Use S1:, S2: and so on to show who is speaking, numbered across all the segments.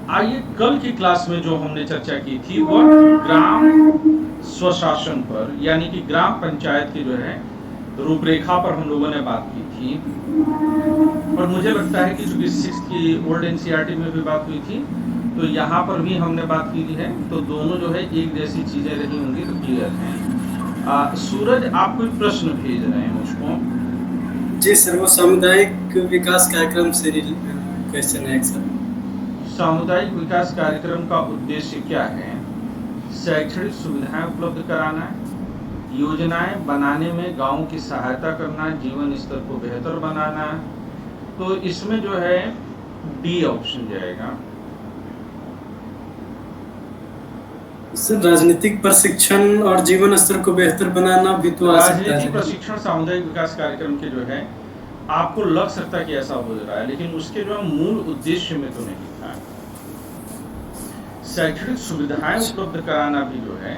S1: आइए, कल की क्लास में जो हमने चर्चा की थी वह ग्राम स्वशासन पर, यानी कि ग्राम पंचायत की जो है रूपरेखा पर हम लोगों ने बात की थी। और मुझे लगता है कि चूंकि 6 की ओल्ड एनसीईआरटी में भी बात हुई थी, तो यहाँ पर भी हमने बात की है, तो दोनों जो है एक जैसी चीजें रही होंगी, तो क्लियर है। सूरज, आप कोई प्रश्न भेज रहे हैं मुझको?
S2: जी सर, वो सामुदायिक विकास कार्यक्रम से क्वेश्चन है सर।
S1: सामुदायिक विकास कार्यक्रम का उद्देश्य क्या है? शैक्षणिक सुविधाएं उपलब्ध कराना, योजनाएं बनाने में गांवों की सहायता करना, जीवन स्तर को बेहतर बनाना। तो इसमें जो है डी ऑप्शन जाएगा।
S2: सर, राजनीतिक प्रशिक्षण और जीवन स्तर को बेहतर बनाना भी तो आ सकता
S1: राजनीतिक
S2: है।
S1: प्रशिक्षण सामुदायिक विकास कार्यक्रम के जो है आपको लग सकता है कि ऐसा हो रहा है, लेकिन उसके जो मूल उद्देश्य में तो नहीं था। शैक्षणिक सुविधाएं उपलब्ध कराना भी जो है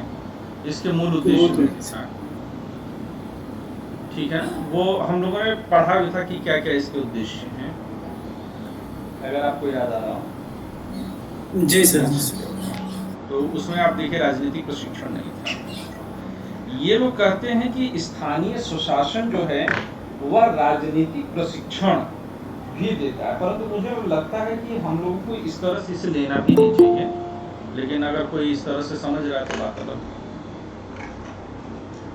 S1: इसके मूल उद्देश्य में नहीं था। ठीक है ना? वो हम लोगों ने पढ़ा भी था कि क्या क्या इसके उद्देश्य हैं, अगर आपको याद आ रहा हो।
S2: जी सर।
S1: तो उसमें आप देखिए राजनीतिक प्रशिक्षण नहीं था। ये लोग कहते हैं कि स्थानीय स्वशासन जो है वह राजनीतिक प्रशिक्षण भी देता है, परंतु मुझे लगता है कि हम लोगों को इस तरह से इसे लेना भी नहीं चाहिए, लेकिन अगर कोई इस तरह से समझ रहा है तो बात अलग है।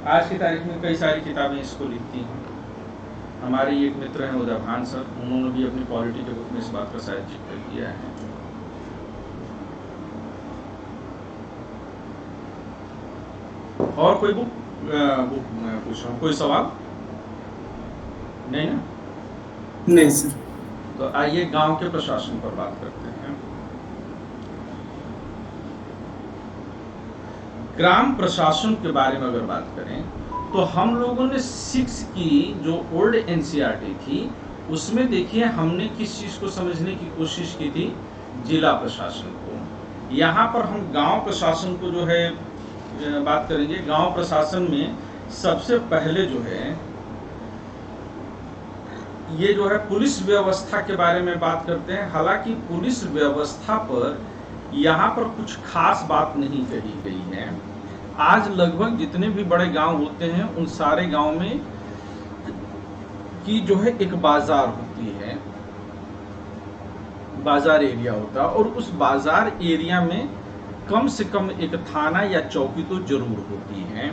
S1: आज की तारीख में कई सारी किताबें इसको लिखती हैं। हमारे एक मित्र हैं उदय भान सर, उन्होंने भी अपनी पॉलिटी के बुक में इस बात का शायद जिक्र किया है। और कोई बुक पूछ रहा हूँ, कोई सवाल नहीं ना?
S2: नहीं सर।
S1: तो आइए गांव के प्रशासन पर बात करते हैं। ग्राम प्रशासन के बारे में अगर बात करें तो हम लोगों ने 6 की जो ओल्ड एनसीईआरटी थी उसमें देखिए हमने किस चीज को समझने की कोशिश की थी, जिला प्रशासन को। यहाँ पर हम गांव प्रशासन को जो है बात करेंगे। गांव प्रशासन में सबसे पहले जो है ये जो है पुलिस व्यवस्था के बारे में बात करते हैं। हालांकि पुलिस व्यवस्था पर यहाँ पर कुछ खास बात नहीं कही गई है। आज लगभग जितने भी बड़े गांव होते हैं उन सारे गांव में की जो है एक बाजार होती है, बाजार एरिया होता है, और उस बाजार एरिया में कम से कम एक थाना या चौकी तो जरूर होती है।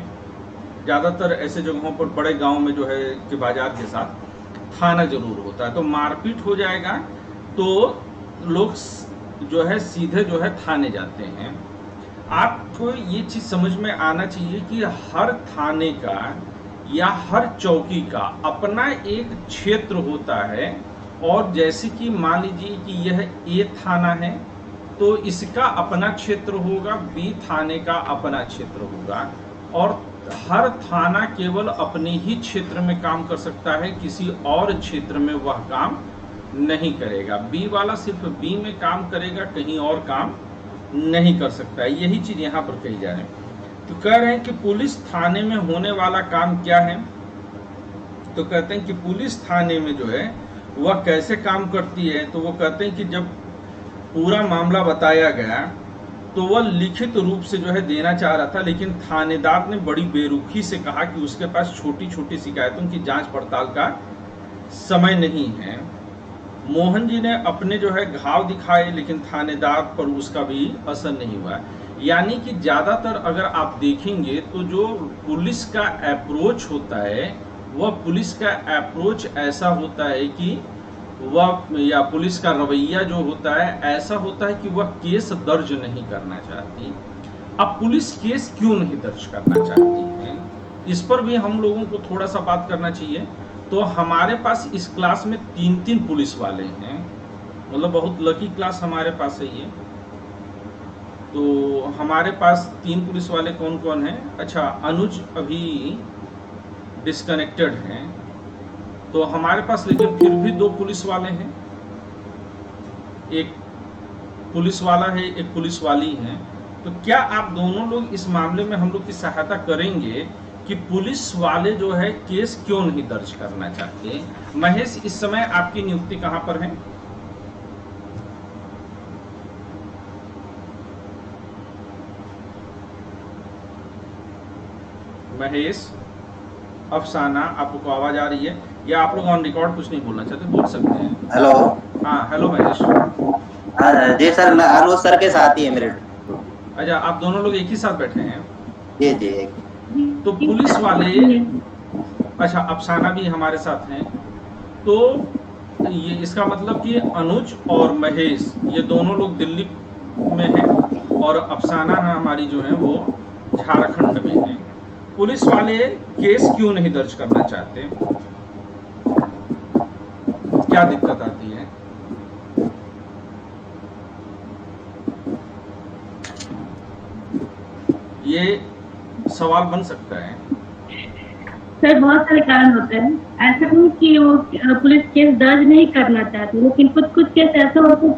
S1: ज्यादातर ऐसे जगहों पर बड़े गांव में जो है कि बाजार के साथ थाना जरूर होता है। तो मारपीट हो जाएगा तो लोग जो है सीधे जो है थाने जाते हैं। आपको ये चीज समझ में आना चाहिए कि हर थाने का या हर चौकी का अपना एक क्षेत्र होता है। और जैसे कि मान लीजिए कि यह ए थाना है तो इसका अपना क्षेत्र होगा, बी थाने का अपना क्षेत्र होगा, और हर थाना केवल अपने ही क्षेत्र में काम कर सकता है, किसी और क्षेत्र में वह काम नहीं करेगा। बी वाला सिर्फ बी में काम करेगा, कहीं और काम नहीं कर सकता है। यही चीज यहाँ पर कही जा रही है। तो कह रहे हैं कि पुलिस थाने में होने वाला काम क्या है, तो कहते हैं कि पुलिस थाने में जो है वह कैसे काम करती है। तो वो कहते हैं कि जब पूरा मामला बताया गया तो वह लिखित रूप से जो है देना चाह रहा था, लेकिन थानेदार ने बड़ी बेरुखी से कहा कि उसके पास छोटी छोटी शिकायतों की जांच पड़ताल का समय नहीं है। मोहन जी ने अपने जो है घाव दिखाए, लेकिन थानेदार पर उसका भी असर नहीं हुआ। यानी कि ज्यादातर अगर आप देखेंगे तो जो पुलिस का अप्रोच होता है वह पुलिस का अप्रोच ऐसा होता है कि वह, या पुलिस का रवैया जो होता है ऐसा होता है कि वह केस दर्ज नहीं करना चाहती। अब पुलिस केस क्यों नहीं दर्ज करना चाहती है, इस पर भी हम लोगों को थोड़ा सा बात करना चाहिए। तो हमारे पास इस क्लास में 3 पुलिस वाले हैं, मतलब बहुत लकी क्लास हमारे पास है ये। तो हमारे पास 3 पुलिस वाले कौन कौन हैं? अच्छा, अनुज अभी डिस्कनेक्टेड हैं, तो हमारे पास लेकिन फिर भी 2 पुलिस वाले हैं। एक पुलिस वाला है, एक पुलिस वाली है। तो क्या आप दोनों लोग इस मामले में हम लोग की सहायता करेंगे कि पुलिस वाले जो है केस क्यों नहीं दर्ज करना चाहते? महेश, इस समय आपकी नियुक्ति कहां पर है? महेश, अफसाना, आपको आवाज आ रही है या आप लोग ऑन रिकॉर्ड कुछ नहीं बोलना चाहते, बोल सकते हैं।
S3: हेलो।
S1: हाँ हेलो महेश।
S3: जी सर, मैं अनुज सर के साथ ही है मेरे।
S1: अच्छा, आप दोनों लोग एक ही साथ बैठे हैं?
S3: जी जी।
S1: तो पुलिस वाले, अच्छा अफसाना भी हमारे साथ हैं, तो ये इसका मतलब कि अनुज और महेश ये दोनों लोग दिल्ली में हैं और अफसाना हमारी जो है वो झारखंड में है। पुलिस वाले केस क्यों नहीं दर्ज करना चाहते, क्या दिक्कत आती है? ये सवाल बन सकता है।
S4: सर बहुत सारे कारण होते हैं, ऐसा नहीं कि वो पुलिस केस दर्ज नहीं करना चाहती, लेकिन कुछ केस ऐसा होता है।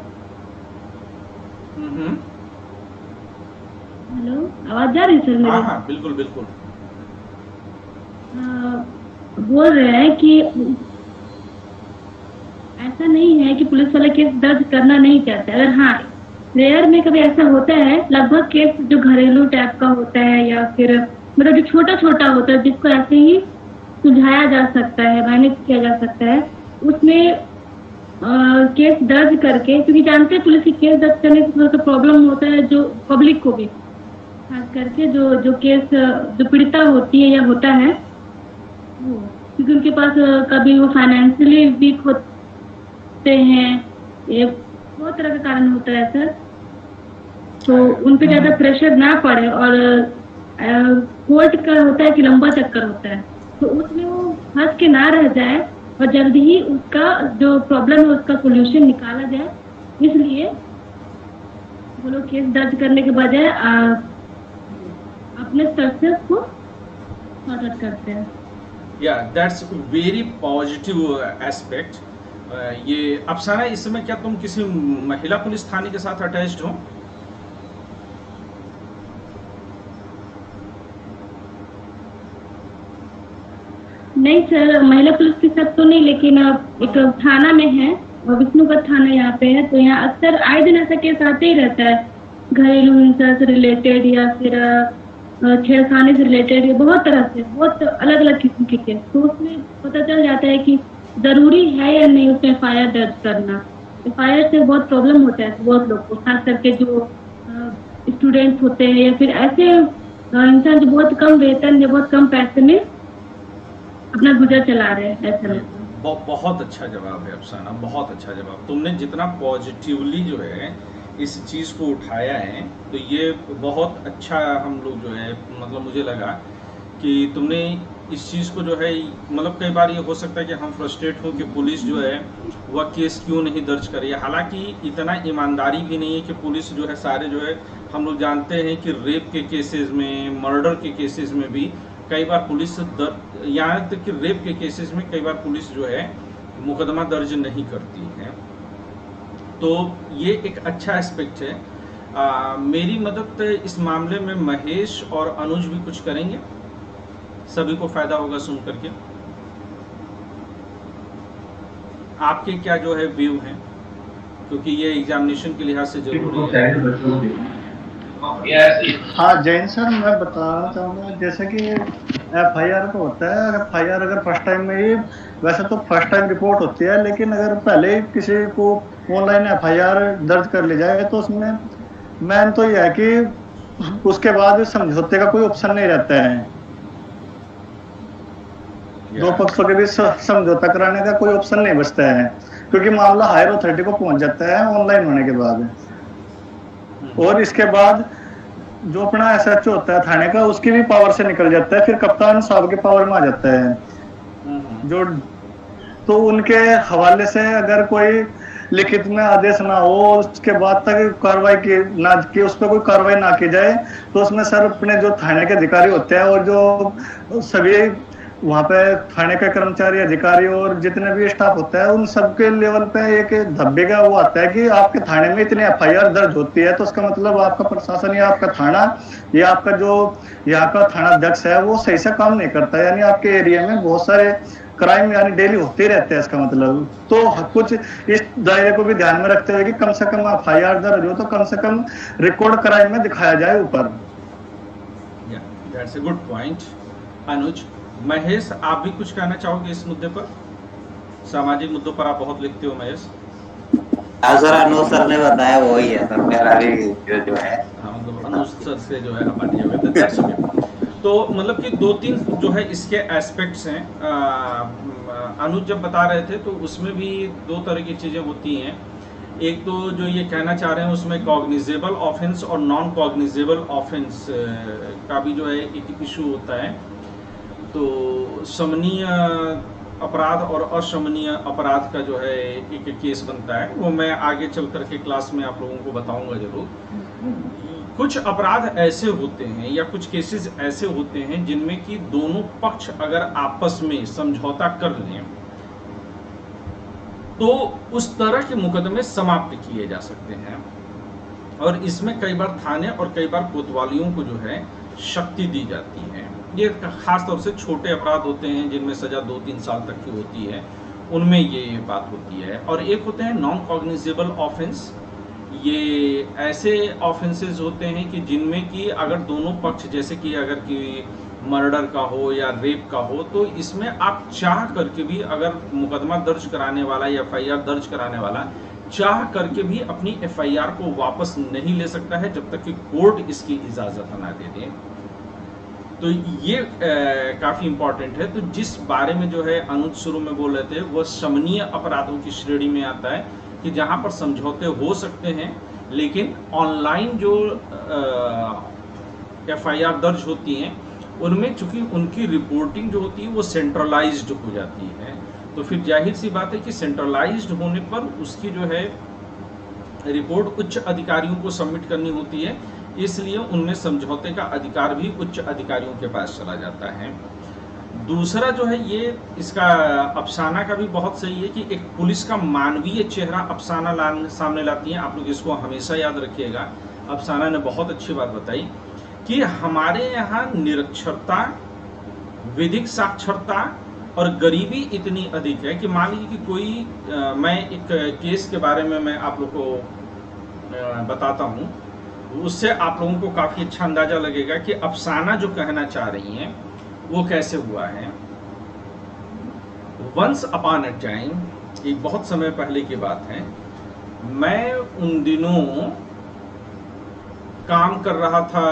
S4: हेलो, आवाज जा रही है सर मेरी?
S1: हाँ हाँ बिल्कुल बिल्कुल।
S4: बोल रहे हैं कि ऐसा नहीं है कि पुलिस वाला केस दर्ज करना नहीं चाहते, अगर हाँ रेयर में कभी ऐसा होता है, लगभग केस जो घरेलू टाइप का होता है या फिर मतलब जो छोटा छोटा होता है जिसको ऐसे ही सुलझाया जा सकता है, मैनेज किया जा सकता है, उसमें केस दर्ज करके, क्योंकि जानते हैं पुलिस की केस दर्ज करने से थोड़ा सा प्रॉब्लम होता है जो पब्लिक को भी, खास करके जो केस जो पीड़िता होती है या होता है, क्योंकि उनके पास कभी वो फाइनेंशियली वीक होते हैं, ये बहुत तरह का कारण होता है सर, तो उन पे ज्यादा प्रेशर ना पड़े, और कोर्ट का होता है कि लंबा चक्कर होता है, तो उसमें वो फंस के ना रह जाए और जल्दी ही उसका जो प्रॉब्लम है उसका सोल्यूशन निकाला जाए, इसलिए वो लोग केस दर्ज करने के बजाय अपने स्तर से उसको सॉर्ट आउट करते हैं।
S1: या दैट्स वेरी पॉजिटिव एस्पेक्ट। ये अफसाना, इस समय क्या तुम किसी महिला पुलिस थाने के साथ अटैच्ड हो?
S4: नहीं सर, महिला पुलिस के साथ तो नहीं, लेकिन एक थाना में है, विष्णुपद थाना यहाँ पे है, तो यहाँ अक्सर आए दिन ऐसा केस आते ही रहता है, घरेलू हिंसा से रिलेटेड या फिर छेड़खानी से रिलेटेड, बहुत तरह से, बहुत अलग अलग किस्म के केस, तो उसमें पता चल जाता है कि जरूरी है या नहीं उसमें FIR दर्ज करना। FIR से बहुत प्रॉब्लम होता है बहुत लोग को, खास करके जो स्टूडेंट्स होते हैं या फिर ऐसे इंसान जो बहुत कम वेतन या बहुत कम पैसे में अपना गुजर चला रहे हैं, ऐसा लगता है।
S1: बहुत अच्छा जवाब है अफसाना, बहुत अच्छा जवाब। तुमने जितना पॉजिटिवली जो है इस चीज़ को उठाया है, तो ये बहुत अच्छा हम लोग जो है, मतलब मुझे लगा कि तुमने इस चीज़ को जो है, मतलब कई बार ये हो सकता है कि हम फ्रस्ट्रेट हों कि पुलिस जो है वह केस क्यों नहीं दर्ज करे, हालांकि इतना ईमानदारी भी नहीं है कि पुलिस जो है सारे जो है, हम लोग जानते हैं कि रेप के केसेस में, मर्डर के केसेस में भी कई बार पुलिस यहाँ तक कि रेप के केसेस में कई बार पुलिस जो है मुकदमा दर्ज नहीं करती है, तो ये एक अच्छा एस्पेक्ट है। मेरी मदद इस मामले में महेश और अनुज भी कुछ करेंगे, सभी को फायदा होगा सुन करके। आपके क्या जो है व्यू हैं, क्योंकि ये एग्जामिनेशन के लिहाज से जरूरी है।
S5: हाँ जैन सर, मैं बताना चाहूँगा, जैसे कि FIR को होता है, FIR अगर फर्स्ट टाइम में ही, वैसे तो फर्स्ट टाइम रिपोर्ट होती है, लेकिन अगर पहले ही किसी को ऑनलाइन FIR दर्ज कर ली जाए तो उसमें मेन तो यह है कि उसके बाद समझौते का कोई ऑप्शन नहीं रहता है, दो पक्षों के बीच समझौता कराने का कोई ऑप्शन नहीं बचता है, क्योंकि मामला हायर अथॉरिटी को पहुंच जाता है ऑनलाइन होने के बाद। और इसके बाद जो अपना SHO होता है थाने का, उसकी भी पावर से निकल जाता है, फिर कप्तान साहब के पावर में आ जाता है जो, तो उनके हवाले से अगर कोई लिखित में आदेश ना हो, उसके बाद तक कार्रवाई की उस पर कोई कार्रवाई ना की जाए, तो उसमें सर अपने जो थाने के अधिकारी होते हैं और जो सभी वहाँ पे थाने के कर्मचारी, अधिकारी और जितने भी स्टाफ होता है, उन सबके लेवल पे एक धब्बे का वो आता है कि आपके थाने में इतनी FIR दर्ज होती है, तो उसका मतलब आपका प्रशासन या आपका थाना या आपका जो यहाँ का थाना अध्यक्ष है वो सही से काम नहीं करता, यानी आपके एरिया में बहुत सारे क्राइम यानी डेली होते रहते हैं, इसका मतलब। तो कुछ इस दायरे को भी ध्यान में रखते हुए कि कम से कम FIR दर्ज हो तो कम से कम रिकॉर्ड क्राइम में दिखाया जाए ऊपर।
S1: That's a good point. Anuj. Mahesh, आप भी कुछ कहना चाहोगे इस मुद्दे पर? सामाजिक मुद्दों पर आप बहुत लिखते हो महेश।
S3: हाँ सर, अनुज सर ने बताया वही है सर, मेरा भी जो है।
S1: हाँ, मतलब अनुज सर से जो है हमारी जगह तो दैट्स ओके। तो मतलब कि 2-3 जो है इसके एस्पेक्ट्स हैं। अनुज जब बता रहे थे तो उसमें भी 2 तरह की चीज़ें होती हैं। एक तो जो ये कहना चाह रहे हैं उसमें कॉग्निजेबल ऑफेंस और नॉन कॉग्निजेबल ऑफेंस का भी जो है एक इशू होता है। तो शमनीय अपराध और अशमनीय अपराध का जो है एक केस बनता है, वो मैं आगे चल करके क्लास में आप लोगों को बताऊंगा जरूर। कुछ अपराध ऐसे होते हैं या कुछ केसेस ऐसे होते हैं जिनमें कि दोनों पक्ष अगर आपस में समझौता कर लें तो उस तरह के मुकदमे समाप्त किए जा सकते हैं। और इसमें कई बार थाने और कई बार कोतवालियों को जो है शक्ति दी जाती है। ये खास तौर से छोटे अपराध होते हैं जिनमें सजा 2-3 साल तक की होती है, उनमें ये बात होती है। और एक होते हैं नॉन कॉग्निजेबल ऑफेंस। ये ऐसे ऑफेंसेस होते हैं कि जिनमें कि अगर दोनों पक्ष, जैसे कि अगर कि मर्डर का हो या रेप का हो, तो इसमें आप चाह करके भी, अगर मुकदमा दर्ज कराने वाला या FIR दर्ज कराने वाला चाह करके भी अपनी FIR को वापस नहीं ले सकता है जब तक कि कोर्ट इसकी इजाजत ना दे दे। तो ये काफी इंपॉर्टेंट है। तो जिस बारे में जो है अनुज शुरू में बोल रहे थे वो शमनीय अपराधों की श्रेणी में आता है कि जहां पर समझौते हो सकते हैं, लेकिन ऑनलाइन जो FIR दर्ज होती हैं उनमें चूंकि उनकी रिपोर्टिंग जो होती है वो सेंट्रलाइज्ड हो जाती है। तो फिर जाहिर सी बात है कि सेंट्रलाइज्ड होने पर उसकी जो है रिपोर्ट उच्च अधिकारियों को सबमिट करनी होती है, इसलिए उनमें समझौते का अधिकार भी उच्च अधिकारियों के पास चला जाता है। दूसरा जो है ये इसका अफसाना का भी बहुत सही है कि एक पुलिस का मानवीय चेहरा अफसाना सामने लाती है। आप लोग इसको हमेशा याद रखिएगा। अफसाना ने बहुत अच्छी बात बताई कि हमारे यहाँ निरक्षरता, विधिक साक्षरता और गरीबी इतनी अधिक है कि मान लीजिए कि कोई मैं एक केस के बारे में मैं आप लोग को बताता हूँ, उससे आप लोगों को काफ़ी अच्छा अंदाजा लगेगा कि अफसाना जो कहना चाह रही हैं वो कैसे हुआ है। वंस अपॉन अ टाइम, एक बहुत समय पहले की बात है, मैं उन दिनों काम कर रहा था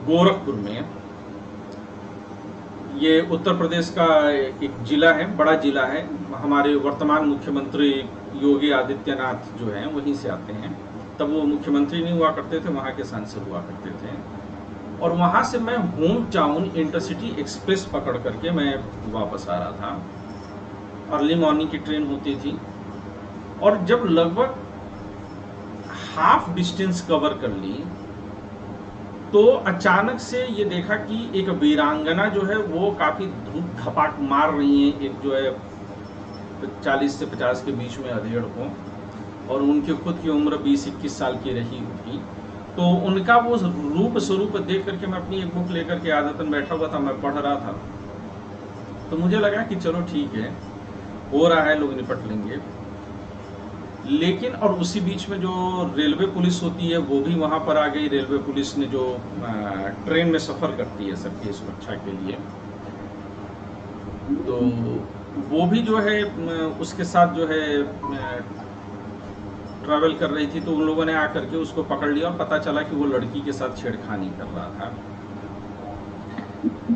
S1: गोरखपुर में। ये उत्तर प्रदेश का एक जिला है, बड़ा जिला है। हमारे वर्तमान मुख्यमंत्री योगी आदित्यनाथ जो हैं वहीं से आते हैं। तब वो मुख्यमंत्री नहीं हुआ करते थे, वहाँ के सांसद हुआ करते थे। और वहाँ से मैं होम टाउन इंटरसिटी एक्सप्रेस पकड़ करके मैं वापस आ रहा था। अर्ली मॉर्निंग की ट्रेन होती थी और जब लगभग हाफ डिस्टेंस कवर कर ली तो अचानक से ये देखा कि एक वीरांगना जो है वो काफ़ी धूप धपाक मार रही है, एक जो है 40 से 50 के बीच में अधेड़ को, और उनकी खुद की उम्र 20-21 साल की रही होगी। तो उनका वो रूप स्वरूप देख करके मैं अपनी एक बुक लेकर के आदतन बैठा हुआ था, मैं पढ़ रहा था। तो मुझे लगा कि चलो ठीक है, हो रहा है, लोग निपट लेंगे। लेकिन और उसी बीच में जो रेलवे पुलिस होती है वो भी वहाँ पर आ गई। रेलवे पुलिस ने जो ट्रेन में सफ़र करती है सबकी सुरक्षा के लिए, तो वो भी जो है उसके साथ जो है ट्रैवल कर रही थी। तो उन लोगों ने आकर के उसको पकड़ लिया और पता चला कि वो लड़की के साथ छेड़खानी कर रहा था।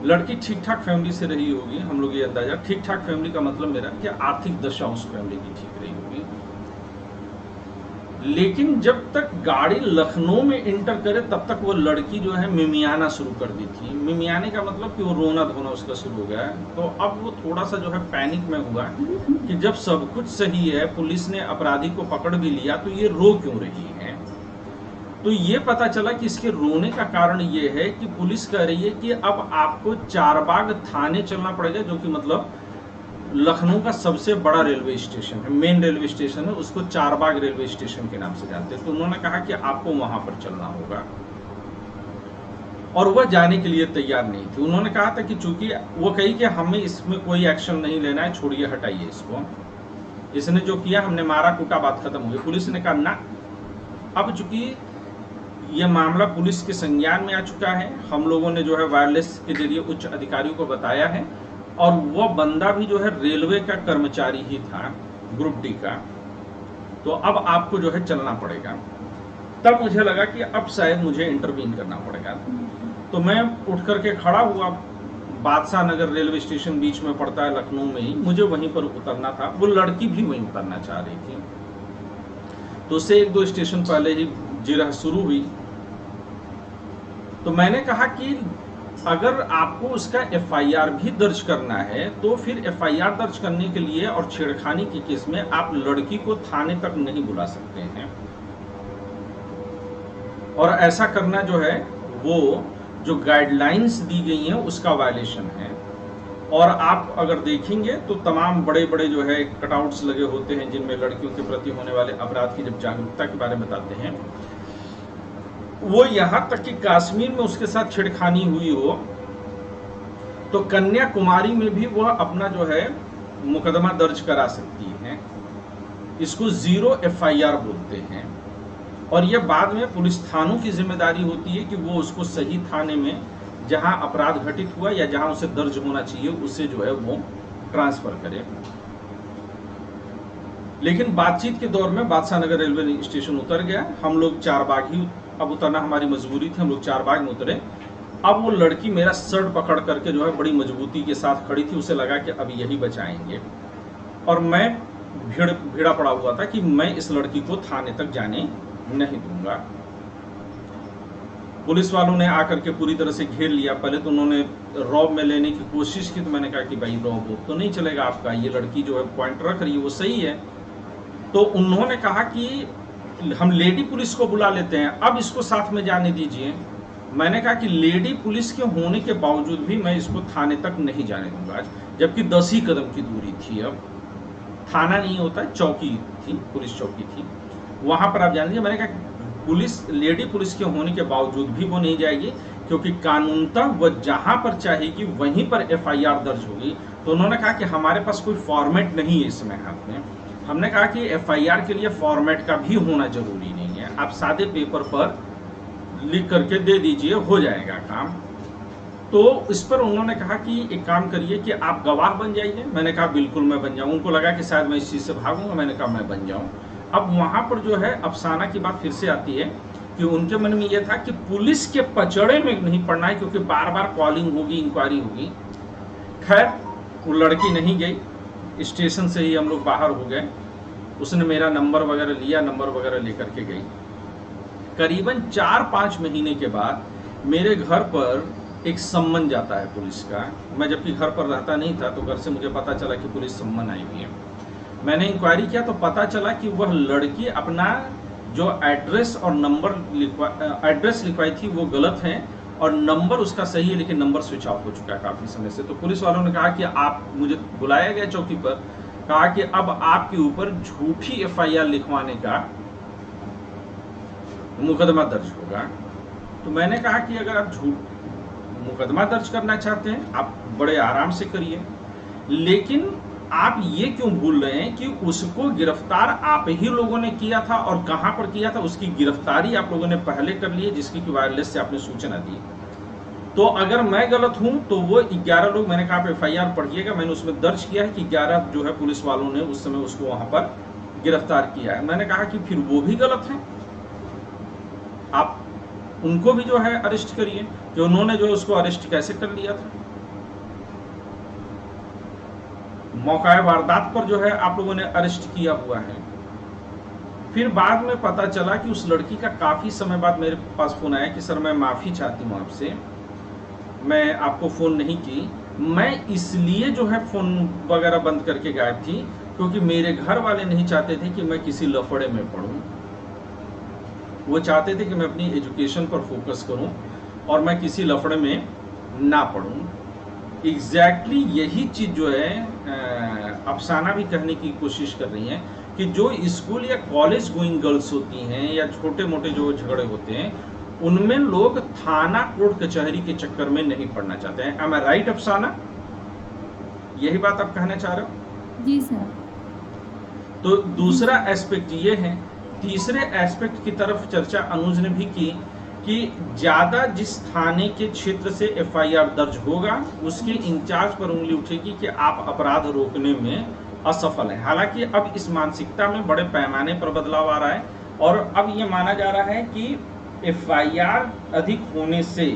S1: लड़की ठीक ठाक फैमिली से रही होगी, हम लोग ये अंदाजा, ठीक ठाक फैमिली का मतलब मेरा कि आर्थिक दशा उस फैमिली की ठीक रही होगी। लेकिन जब तक गाड़ी लखनऊ में इंटर करे तब तक वो लड़की जो है मिमियाना शुरू कर दी थी। मिमियाने का मतलब कि वो रोना धोना उसका शुरू हो गया। तो अब वो थोड़ा सा जो है पैनिक में हुआ कि जब सब कुछ सही है, पुलिस ने अपराधी को पकड़ भी लिया, तो ये रो क्यों रही है। तो ये पता चला कि इसके रोने का कारण ये है कि पुलिस कह रही है कि अब आपको चारबाग थाने चलना पड़ेगा, जो कि मतलब लखनऊ का सबसे बड़ा रेलवे स्टेशन है, मेन रेलवे स्टेशन है, उसको चारबाग रेलवे स्टेशन के नाम से जानते हैं। तो उन्होंने कहा कि आपको वहां पर चलना होगा, और वह जाने के लिए तैयार नहीं थी। उन्होंने कहा था कि चूंकि वो कही कि हमें इसमें कोई एक्शन नहीं लेना है, छोड़िए, हटाइए इसको, इसने जो किया हमने मारा कूटा, बात खत्म हुई। पुलिस ने कहा ना, अब चूंकि ये मामला पुलिस के संज्ञान में आ चुका है। हम लोगों ने जो है वायरलेस के जरिए उच्च अधिकारियों को बताया है, और वो बंदा भी जो है रेलवे का कर्मचारी ही था, ग्रुप डी का। तो अब आपको जो है चलना पड़ेगा। तब मुझे लगा कि अब शायद मुझे इंटरवीन करना पड़ेगा। तो मैं उठ करके खड़ा हुआ। बादशाह नगर रेलवे स्टेशन बीच में पड़ता है लखनऊ में ही, मुझे वहीं पर उतरना था। वो लड़की भी वहीं उतरना चाह रही थी। तो उससे 1-2 स्टेशन पहले ही जिरह शुरू हुई। तो मैंने कहा कि अगर आपको उसका एफआईआर भी दर्ज करना है तो फिर एफआईआर दर्ज करने के लिए और छेड़खानी के केस में आप लड़की को थाने तक नहीं बुला सकते हैं, और ऐसा करना जो है वो जो गाइडलाइंस दी गई हैं उसका वायलेशन है। और आप अगर देखेंगे तो तमाम बड़े बड़े जो है कटआउट्स लगे होते हैं जिनमें लड़कियों के प्रति होने वाले अपराध की जब जागरूकता के बारे में बताते हैं, वो यहां तक कि कश्मीर में उसके साथ छेड़खानी हुई हो तो कन्याकुमारी में भी वह अपना जो है मुकदमा दर्ज करा सकती है। इसको 0 एफआईआर बोलते हैं। और यह बाद में पुलिस थानों की जिम्मेदारी होती है कि वो उसको सही थाने में जहां अपराध घटित हुआ या जहां उसे दर्ज होना चाहिए उसे जो है वो ट्रांसफर करे। लेकिन बातचीत के दौर में बादशाह नगर रेलवे स्टेशन उतर गया। हम लोग चारबाग ही अब उतरना हमारी मजबूरी थी, हम लोग चारबाग में उतरे। अब वो लड़की मेरा शर्ट पकड़ करके जो है बड़ी मजबूती के साथ खड़ी थी। उसे लगा कि अब यही बचाएंगे, और मैं भिड़ा पड़ा हुआ था कि मैं इस लड़की को थाने तक जाने नहीं दूंगा। पुलिस वालों ने आकर के पूरी तरह से घेर लिया। पहले तो उन्होंने रॉब में लेने की कोशिश की, तो मैंने कहा कि भाई रॉब तो नहीं चलेगा आपका, ये लड़की जो है पॉइंट रख रही है वो सही है। तो उन्होंने कहा कि हम लेडी पुलिस को बुला लेते हैं, अब इसको साथ में जाने दीजिए। मैंने कहा कि लेडी पुलिस के होने के बावजूद भी मैं इसको थाने तक नहीं जाने दूंगा, जबकि 10 ही कदम की दूरी थी। अब थाना नहीं होता, चौकी थी, पुलिस चौकी थी, वहां पर आप जान लीजिए। मैंने कहा पुलिस लेडी पुलिस के होने के बावजूद भी वो नहीं जाएगी, क्योंकि कानूनतः वह जहां पर चाहेगी वहीं पर एफआईआर दर्ज होगी। तो उन्होंने कहा कि हमारे पास कोई फॉर्मेट नहीं है इसमें हाथ में। हमने कहा कि एफआईआर के लिए फॉर्मेट का भी होना जरूरी नहीं है, आप सादे पेपर पर लिख करके दे दीजिए, हो जाएगा काम। तो इस पर उन्होंने कहा कि एक काम करिए कि आप गवाह बन जाइए। मैंने कहा बिल्कुल मैं बन जाऊं। उनको लगा कि शायद मैं इस चीज़ से भागूंगा, मैंने कहा मैं बन जाऊं। अब वहां पर जो है अफसाना की बात फिर से आती है कि उनके मन में यह था कि पुलिस के पचड़े में नहीं पड़ना है, क्योंकि बार बार कॉलिंग होगी, इंक्वायरी होगी। खैर वो लड़की नहीं गई, स्टेशन से ही हम लोग बाहर हो गए। उसने मेरा नंबर वगैरह लिया, नंबर वगैरह लेकर के गई। करीबन 4-5 महीने के बाद मेरे घर पर एक सम्मन जाता है पुलिस का। मैं जबकि घर पर रहता नहीं था, तो घर से मुझे पता चला कि पुलिस सम्मन आई हुई है। मैंने इंक्वायरी किया तो पता चला कि वह लड़की अपना जो एड्रेस और नंबर एड्रेस लिखवाई थी वो गलत है, और नंबर उसका सही है लेकिन नंबर स्विच ऑफ हो चुका है काफ़ी समय से। तो पुलिस वालों ने कहा कि आप, मुझे बुलाया गया चौकी पर, कहा कि अब आपके ऊपर झूठी एफआईआर लिखवाने का मुकदमा दर्ज होगा। तो मैंने कहा कि अगर आप मुकदमा दर्ज करना चाहते हैं आप बड़े आराम से करिए, लेकिन आप ये क्यों भूल रहे हैं कि उसको गिरफ्तार आप ही लोगों ने किया था, और कहां पर किया था उसकी गिरफ्तारी आप लोगों ने पहले कर ली है, जिसकी कि वायरलेस से आपने सूचना दी। तो अगर मैं गलत हूं तो वो 11 लोग, मैंने कहा आप एफआईआर पढ़िएगा, मैंने उसमें दर्ज किया है कि 11 जो है पुलिस वालों ने उस समय उसको वहां पर गिरफ्तार किया है। मैंने कहा कि फिर वो भी गलत है, आप उनको भी जो है अरेस्ट करिए कि उन्होंने जो उसको अरेस्ट कैसे कर लिया था। मौका वारदात पर जो है आप लोगों ने अरेस्ट किया हुआ है। फिर बाद में पता चला कि उस लड़की का काफ़ी समय बाद मेरे पास फ़ोन आया कि सर मैं माफ़ी चाहती हूँ आपसे, मैं आपको फ़ोन नहीं की। मैं इसलिए जो है फ़ोन वगैरह बंद करके गायब थी क्योंकि मेरे घर वाले नहीं चाहते थे कि मैं किसी लफड़े में पढ़ूँ। वो चाहते थे कि मैं अपनी एजुकेशन पर फोकस करूँ और मैं किसी लफड़े में ना पढ़ूँ। एग्जैक्टली यही चीज़ जो है अफसाना भी कहने की कोशिश कर रही हैं कि जो स्कूल या कॉलेज गोइंग गर्ल्स होती हैं या छोटे मोटे जो झगड़े होते हैं उनमें लोग थाना कोर्ट कचहरी के चक्कर में नहीं पड़ना चाहते हैं। एम आई राइट अफसाना? यही बात आप कहना चाह रहे हो?
S6: जी सर।
S1: तो दूसरा एस्पेक्ट ये है। तीसरे एस्पेक्ट की तरफ चर्चा अनुज ने भी की कि ज़्यादा जिस थाने के क्षेत्र से एफआईआर दर्ज होगा उसके इंचार्ज पर उंगली उठेगी कि आप अपराध रोकने में असफल हैं। हालांकि अब इस मानसिकता में बड़े पैमाने पर बदलाव आ रहा है और अब ये माना जा रहा है कि एफआईआर अधिक होने से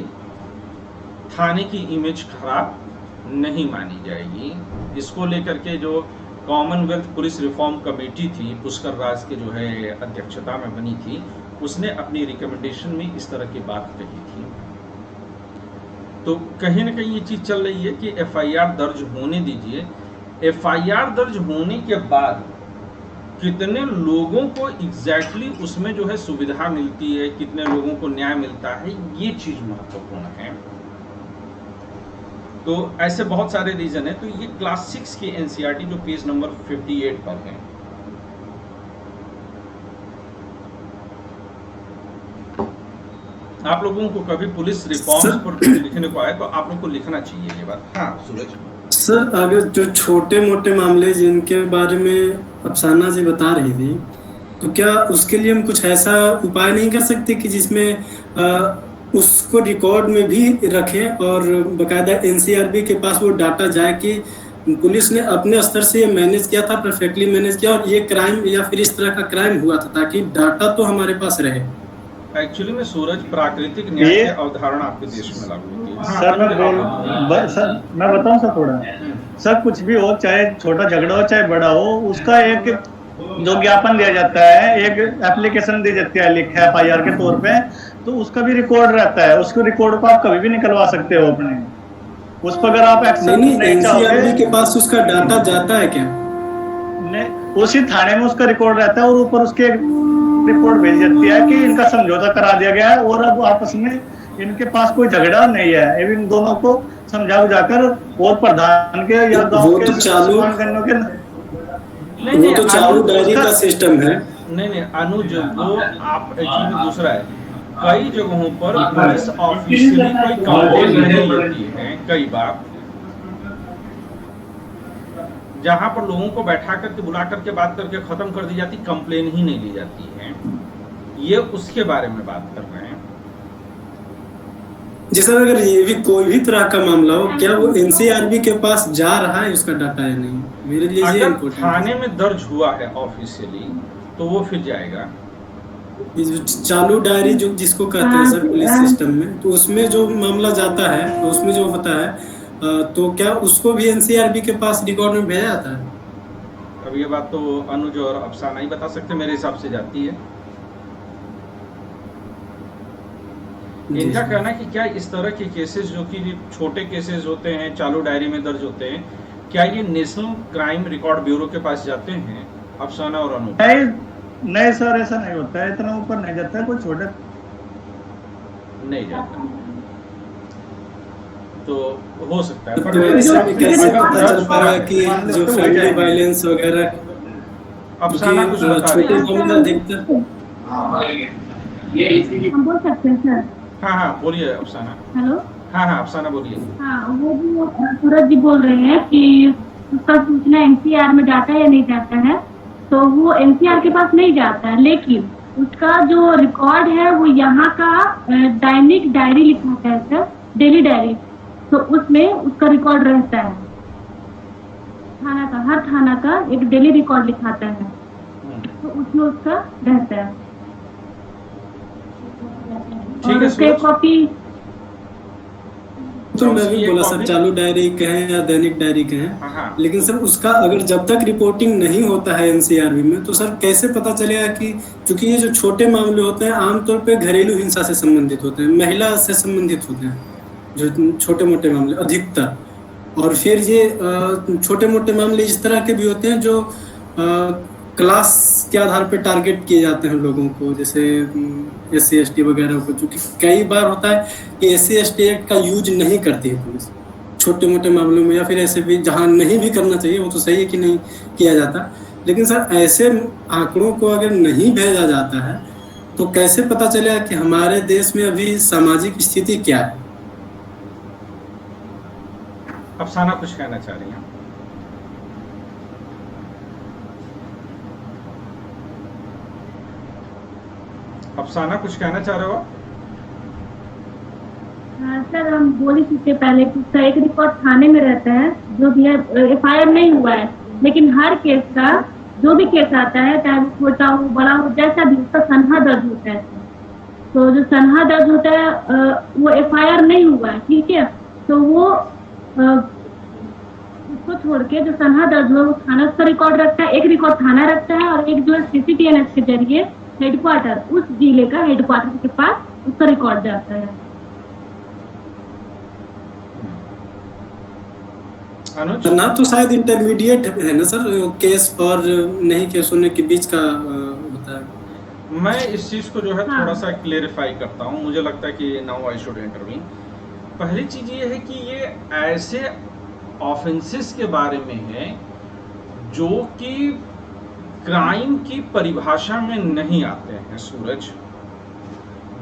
S1: थाने की इमेज खराब नहीं मानी जाएगी। इसको लेकर के जो कॉमनवेल्थ पुलिस रिफॉर्म कमेटी थी, पुष्कर राज के जो है अध्यक्षता में बनी थी, उसने अपनी रिकमेंडेशन में इस तरह की बात कही थी। तो कहीं ना कहीं ये चीज़ चल रही है कि एफआईआर दर्ज होने दीजिए। एफआईआर दर्ज होने के बाद कितने लोगों को एग्जैक्टली उसमें जो है सुविधा मिलती है, कितने लोगों को न्याय मिलता है, ये चीज़ महत्वपूर्ण है। तो ऐसे बहुत सारे रीजन है। तो ये क्लास 6 की एनसीईआरटी जो पेज नंबर 58 पर है, आप लोगों को कभी पुलिस रिफॉर्म्स पर लिखने को आए तो आप लोग को लिखना चाहिए ये बात। हाँ सूरज
S2: सर, अगर जो छोटे मोटे मामले जिनके बारे में अफसाना जी बता रही थी, तो क्या उसके लिए हम कुछ ऐसा उपाय नहीं कर सकते कि जिसमें उसको रिकॉर्ड में भी रखें और बाकायदा एनसीआरबी के पास वो डाटा जाए कि पुलिस ने अपने स्तर से ये मैनेज किया था, परफेक्टली मैनेज किया और ये क्राइम या फिर इस तरह का क्राइम हुआ था, ताकि डाटा तो हमारे पास रहे।
S1: एक्चुअली में सूरज प्राकृतिक न्याय की अवधारणा आपके देश में लागू होती है।
S5: सर मैं बताऊं सर थोड़ा। सर कुछ भी हो, चाहे छोटा झगड़ा हो चाहे बड़ा हो, उसका एक जो ज्ञापन दिया जाता है, एक एप्लीकेशन दी जाती है लिख एफआईआर के तौर पे, तो उसका भी रिकॉर्ड रहता है। उसको रिकॉर्ड को आप कभी भी निकलवा सकते हो अपने। उस पर अगर आप एक्शन नहीं चाहोगे,
S2: के पास उसका डाटा जाता है क्या?
S5: नहीं, उसी थाने में उसका रिकॉर्ड रहता है और ऊपर उसके रिपोर्ट भेज जाती है कि इनका समझौता करा दिया गया है और अब आपस में इनके पास कोई झगड़ा नहीं है। इन दोनों को समझा बुझाकर और प्रधान के या गांव के
S2: चालू डायरी का सिस्टम है।
S1: नहीं अनुज, वो आप एक्चुअली दूसरा है। कई जगहों पर पुलिस ऑफिशियली कोई कंप्लेंट नहीं लेती है। कई बार जहां पर लोगों को बैठा करके बुला करके बात करके खत्म कर दी जाती, कंप्लेन ही नहीं ली जाती है। ये उसके बारे में बात कर रहे हैं।
S2: जैसा अगर ये भी कोई भी तरह का मामला हो, क्या वो एनसीआरबी के पास जा रहा है उसका डाटा या नहीं? मेरे लिए ये
S1: अगर थाने में दर्ज हुआ है ऑफिशियली तो वो फिर जाएगा।
S2: चालू डायरी जो जिसको कहते हैं सर पुलिस सिस्टम में, तो उसमें जो मामला जाता है, तो उसमें जो होता है, तो क्या उसको भी एनसीआरबी के पास रिकॉर्ड में भेजा जाता है?
S1: अब ये बात तो अनुज और अफसाना ही बता सकते, मेरे हिसाब से जाती है। इनका कहना है कि क्या इस तरह के केसेस जो कि छोटे केसेस होते हैं, चालू डायरी में दर्ज होते हैं, क्या ये नेशनल क्राइम रिकॉर्ड ब्यूरो के पास जाते हैं? अफसाना और अनुज
S5: नहीं सर, ऐसा नहीं होता है, इतना ऊपर नहीं जाता है, कोई छोटे
S1: नहीं जाता। तो हो सकता है
S2: तो कैसे पता चल पाएगा कि जो फैमिली वायलेंस वगैरह,
S1: अफसाना कुछ बता रही है।
S4: हम बोल सकते हैं सर?
S1: हाँ बोलिए अफसाना।
S4: हेलो,
S1: हाँ अफसाना बोलिए।
S4: हाँ, वो सूरज जी बोल रहे हैं कि उसका सूचना एनसीआर में जाता है या नहीं जाता है। तो वो एनसीआर के पास नहीं जाता है, लेकिन उसका जो रिकॉर्ड है वो यहाँ का दैनिक डायरी लिखा है सर, डेली डायरी। तो उसमें उसका रिकॉर्ड रहता है थाना का, हर थाना का एक डेली रिकॉर्ड लिखाता है, तो उसमें उसका रहता है। और उसके कॉपी
S2: तो मैं भी बोला सर, चालू डायरी कहें या दैनिक डायरी कहें, लेकिन सर उसका अगर जब तक रिपोर्टिंग नहीं होता है एनसीआरबी में, तो सर कैसे पता चलेगा कि, क्योंकि ये जो छोटे मामले होते हैं आमतौर पे घरेलू हिंसा से संबंधित होते हैं, महिला से संबंधित होते हैं जो छोटे मोटे मामले अधिकतर, और फिर ये छोटे मोटे मामले इस तरह के भी होते हैं जो क्लास के आधार पे टारगेट किए जाते हैं लोगों को, जैसे SC ST वगैरह को, क्योंकि कई बार होता है कि SC ST एक्ट का यूज नहीं करती है पुलिस छोटे मोटे मामलों में, या फिर ऐसे भी जहां नहीं भी करना चाहिए, वो तो सही है कि नहीं किया जाता, लेकिन सर ऐसे आंकड़ों को अगर नहीं भेजा जाता है तो कैसे पता चलेगा कि हमारे देश में अभी सामाजिक स्थिति क्या है?
S1: अफसाना कुछ कहना चाह रही हैं? अफसाना कुछ कहना चाह रहे हो?
S4: सर हम बोल ही चुके पहले कि उसका एक रिकॉर्ड थाने में रहता है, जो भी है FIR नहीं हुआ है, लेकिन हर केस का जो भी केस आता है, चाहे वो छोटा हो बड़ा हो, जैसा भी उसका सनहा दर्ज होता है। तो जो सनहा दर्ज होता है वो FIR नहीं हुआ है, ठीक है, तो वो उसको छोड़ के जो सनहा दर्ज हुआ वो थाना उसका रिकॉर्ड रखता है, एक रिकॉर्ड थाना रखता है और एक जो है CCTNS के जरिए हेडक्वार्टर, उस जिले का हेडक्वार्टर के पास उसका रिकॉर्ड जाता है।
S2: ना तो शायद इंटरमीडिएट है ना सर, केस और नहीं केस होने के बीच का होता है।
S1: मैं इस चीज को जो है थोड़ा सा क्लेरिफाई करता हूँ, मुझे लगता है कि नाउ आई शुड इंटरवीन। पहली चीज ये है कि ये ऐसे ऑफेंसेस के बारे में है जो कि क्राइम की परिभाषा में नहीं आते हैं सूरज।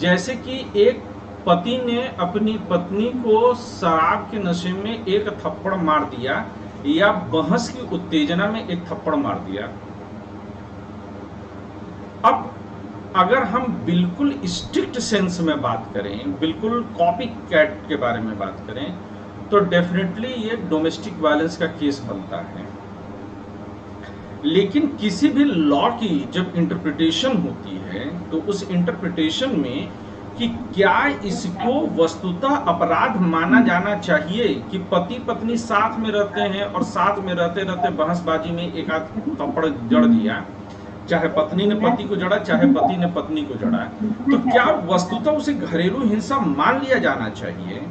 S1: जैसे कि एक पति ने अपनी पत्नी को शराब के नशे में एक थप्पड़ मार दिया या बहस की उत्तेजना में एक थप्पड़ मार दिया। अब अगर हम बिल्कुल स्ट्रिक्ट सेंस में बात करें, बिल्कुल कॉपी कैट के बारे में बात करें, तो डेफिनेटली ये डोमेस्टिक वायलेंस का केस बनता है। लेकिन किसी भी लॉ की जब इंटरप्रिटेशन होती है तो उस इंटरप्रिटेशन में कि क्या इसको वस्तुतः अपराध माना जाना चाहिए कि पति पत्नी साथ में रहते हैं और साथ में रहते रहते बहसबाजी में एक आध थप्पड़ जड़ दिया, चाहे पत्नी ने पति को जड़ा चाहे पति ने पत्नी को जड़ा, तो क्या वस्तुतः उसे घरेलू हिंसा मान लिया जाना चाहिए?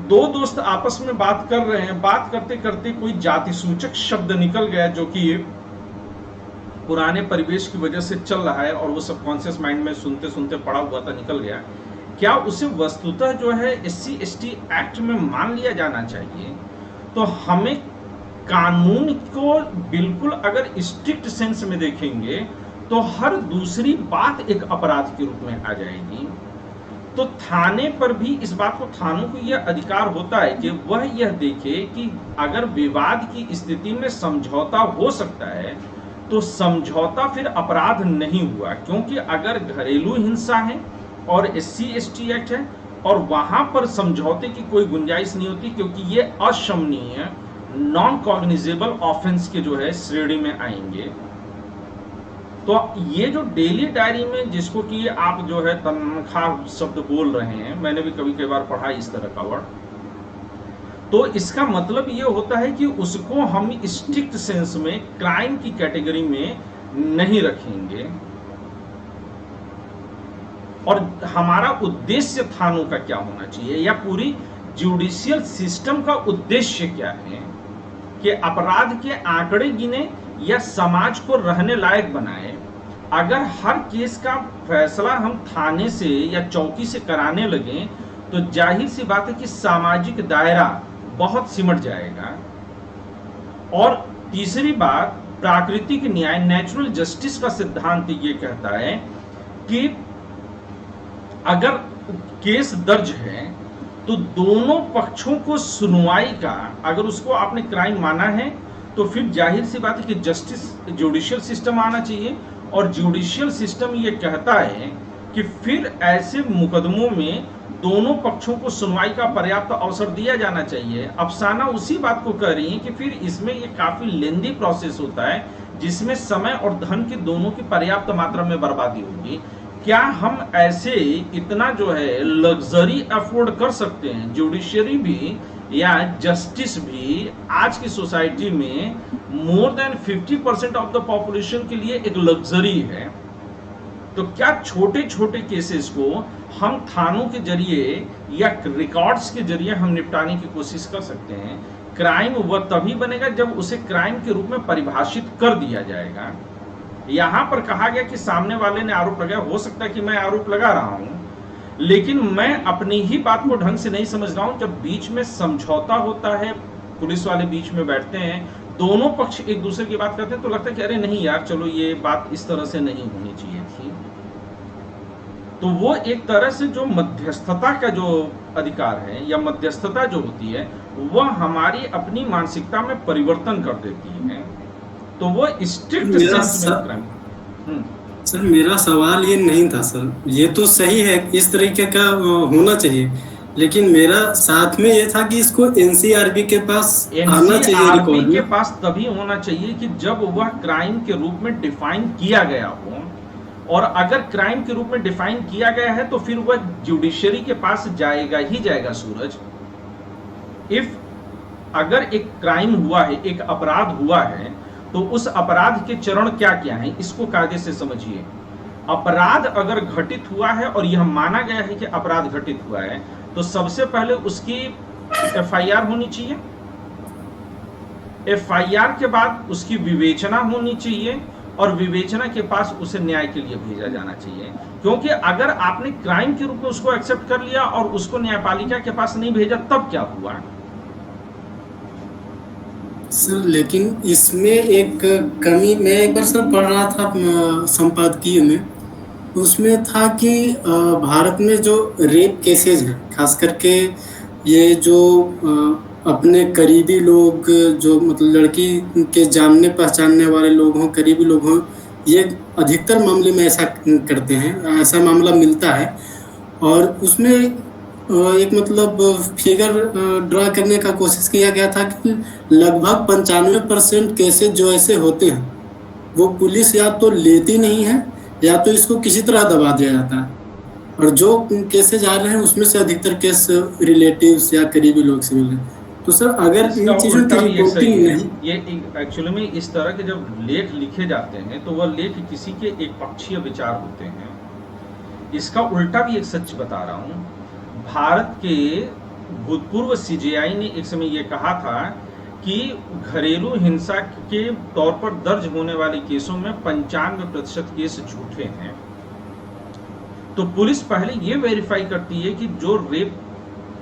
S1: दो दोस्त आपस में बात कर रहे हैं, बात करते करते कोई जाति सूचक शब्द निकल गया जो कि पुराने परिवेश की वजह से चल रहा है और वो सबकॉन्शियस माइंड में सुनते सुनते पड़ा हुआ था, निकल गया, क्या उसे वस्तुतः जो है SC/ST एक्ट में मान लिया जाना चाहिए? तो हमें कानून को बिल्कुल अगर स्ट्रिक्ट सेंस में देखेंगे तो हर दूसरी बात एक अपराध के रूप में आ जाएगी। तो थाने पर भी इस बात को, थानों को यह अधिकार होता है कि वह यह देखे कि अगर विवाद की स्थिति में समझौता हो सकता है तो समझौता फिर अपराध नहीं हुआ, क्योंकि अगर घरेलू हिंसा है और SC/ST एक्ट है और वहां पर समझौते की कोई गुंजाइश नहीं होती, क्योंकि ये अशमनीय नॉन कॉग्निजेबल ऑफेंस के जो है श्रेणी में आएंगे। तो ये जो डेली डायरी में जिसको कि आप जो है तनख्वाह शब्द बोल रहे हैं, मैंने भी कभी कई बार पढ़ा इस तरह का वर्ड, तो इसका मतलब ये होता है कि उसको हम स्ट्रिक्ट सेंस में क्राइम की कैटेगरी में नहीं रखेंगे। और हमारा उद्देश्य थानों का क्या होना चाहिए या पूरी जुडिशियल सिस्टम का उद्देश्य क्या है कि अपराध के आंकड़े गिने या समाज को रहने लायक बनाए। अगर हर केस का फैसला हम थाने से या चौकी से कराने लगे तो जाहिर सी बात है कि सामाजिक दायरा बहुत सिमट जाएगा। और तीसरी बात, प्राकृतिक न्याय नेचुरल जस्टिस का सिद्धांत ये कहता है कि अगर केस दर्ज है तो दोनों पक्षों को सुनवाई का, अगर उसको आपने क्राइम माना है तो फिर जाहिर सी बात है कि जस्टिस जुडिशियल सिस्टम आना चाहिए। और जुडिशियल सिस्टम ये कहता है कि फिर ऐसे मुकदमों में दोनों पक्षों को सुनवाई का पर्याप्त अवसर दिया जाना चाहिए। अफसाना उसी बात को कह रही है कि फिर इसमें ये काफी लेंदी प्रोसेस होता है जिसमें समय और धन की दोनों की पर्याप्त मात्रा में बर्बादी होगी। क्या हम ऐसे इतना जो है लग्जरी अफोर्ड कर सकते हैं? जुडिशरी भी या जस्टिस भी आज की सोसाइटी में more than 50% of the population के लिए एक लग्जरी है। तो क्या छोटे छोटे केसेस को हम थानों के जरिए या रिकॉर्ड्स के जरिए हम निपटाने की कोशिश कर सकते हैं? क्राइम वह तभी बनेगा जब उसे क्राइम के रूप में परिभाषित कर दिया जाएगा। यहां पर कहा गया कि सामने वाले ने आरोप लगाया, हो सकता है कि मैं आरोप लगा रहा हूं, लेकिन मैं अपनी ही बात को ढंग से नहीं समझ रहा हूं। जब बीच में समझौता होता है, पुलिस वाले बीच में बैठते हैं, दोनों पक्ष एक दूसरे की बात करते हैं, तो लगता है कि अरे नहीं यार, चलो ये बात इस तरह से नहीं होनी चाहिए थी। तो वो एक तरह से जो मध्यस्थता का जो अधिकार है या मध्यस्थता जो होती है वह हमारी अपनी मानसिकता में परिवर्तन कर देती है। तो वो स्ट्रिक्ट सेंस में
S2: सर मेरा सवाल ये नहीं था सर, ये तो सही है, इस तरीके का होना चाहिए, लेकिन मेरा साथ में ये था कि इसको एनसीआरबी के पास आना चाहिए रिकॉर्ड
S1: एनसीआरबी के
S2: में।
S1: पास तभी होना चाहिए कि जब वह क्राइम के रूप में डिफाइन किया गया हो, और अगर क्राइम के रूप में डिफाइन किया गया है तो फिर वह जुडिशरी के पास जाएगा ही जाएगा सूरज। इफ अगर एक क्राइम हुआ है, एक अपराध हुआ है, तो उस अपराध के चरण क्या क्या हैं इसको कायदे से समझिए। अपराध अगर घटित हुआ है और यह माना गया है कि अपराध घटित हुआ है, तो सबसे पहले उसकी एफआईआर होनी चाहिए। एफआईआर के बाद उसकी विवेचना होनी चाहिए, और विवेचना के पास उसे न्याय के लिए भेजा जाना चाहिए। क्योंकि अगर आपने क्राइम के रूप में उसको एक्सेप्ट कर लिया और उसको न्यायपालिका के पास नहीं भेजा, तब क्या हुआ?
S2: सर लेकिन इसमें एक कमी, मैं एक बार सर पढ़ रहा था संपादकीय में, उसमें था कि भारत में जो रेप केसेज हैं, खास करके ये जो अपने करीबी लोग, जो मतलब लड़की के जानने पहचानने वाले लोग हों, करीबी लोग हों, ये अधिकतर मामले में ऐसा करते हैं, ऐसा मामला मिलता है। और उसमें एक मतलब फिगर ड्रा करने का कोशिश किया गया था कि लगभग 95% केसेज जो ऐसे होते हैं वो पुलिस या तो लेती नहीं है या तो इसको किसी तरह दबा दिया जाता है, और जो केसेज आ रहे हैं उसमें से अधिकतर केस रिलेटिव्स या करीबी लोग से मिले। तो सर अगर इन चीज़ों की रिपोर्टिंग नहीं,
S1: ये एक्चुअली में इस तरह के जब लेख लिखे जाते हैं तो वह लेख किसी के एक पक्षीय विचार होते हैं। इसका उल्टा भी एक सच बता रहा हूँ। भारत के भूतपूर्व सीजेआई ने एक समय ये कहा था कि घरेलू हिंसा के तौर पर दर्ज होने वाले केसों में 95% केस झूठे हैं। तो पुलिस पहले ये वेरीफाई करती है कि जो रेप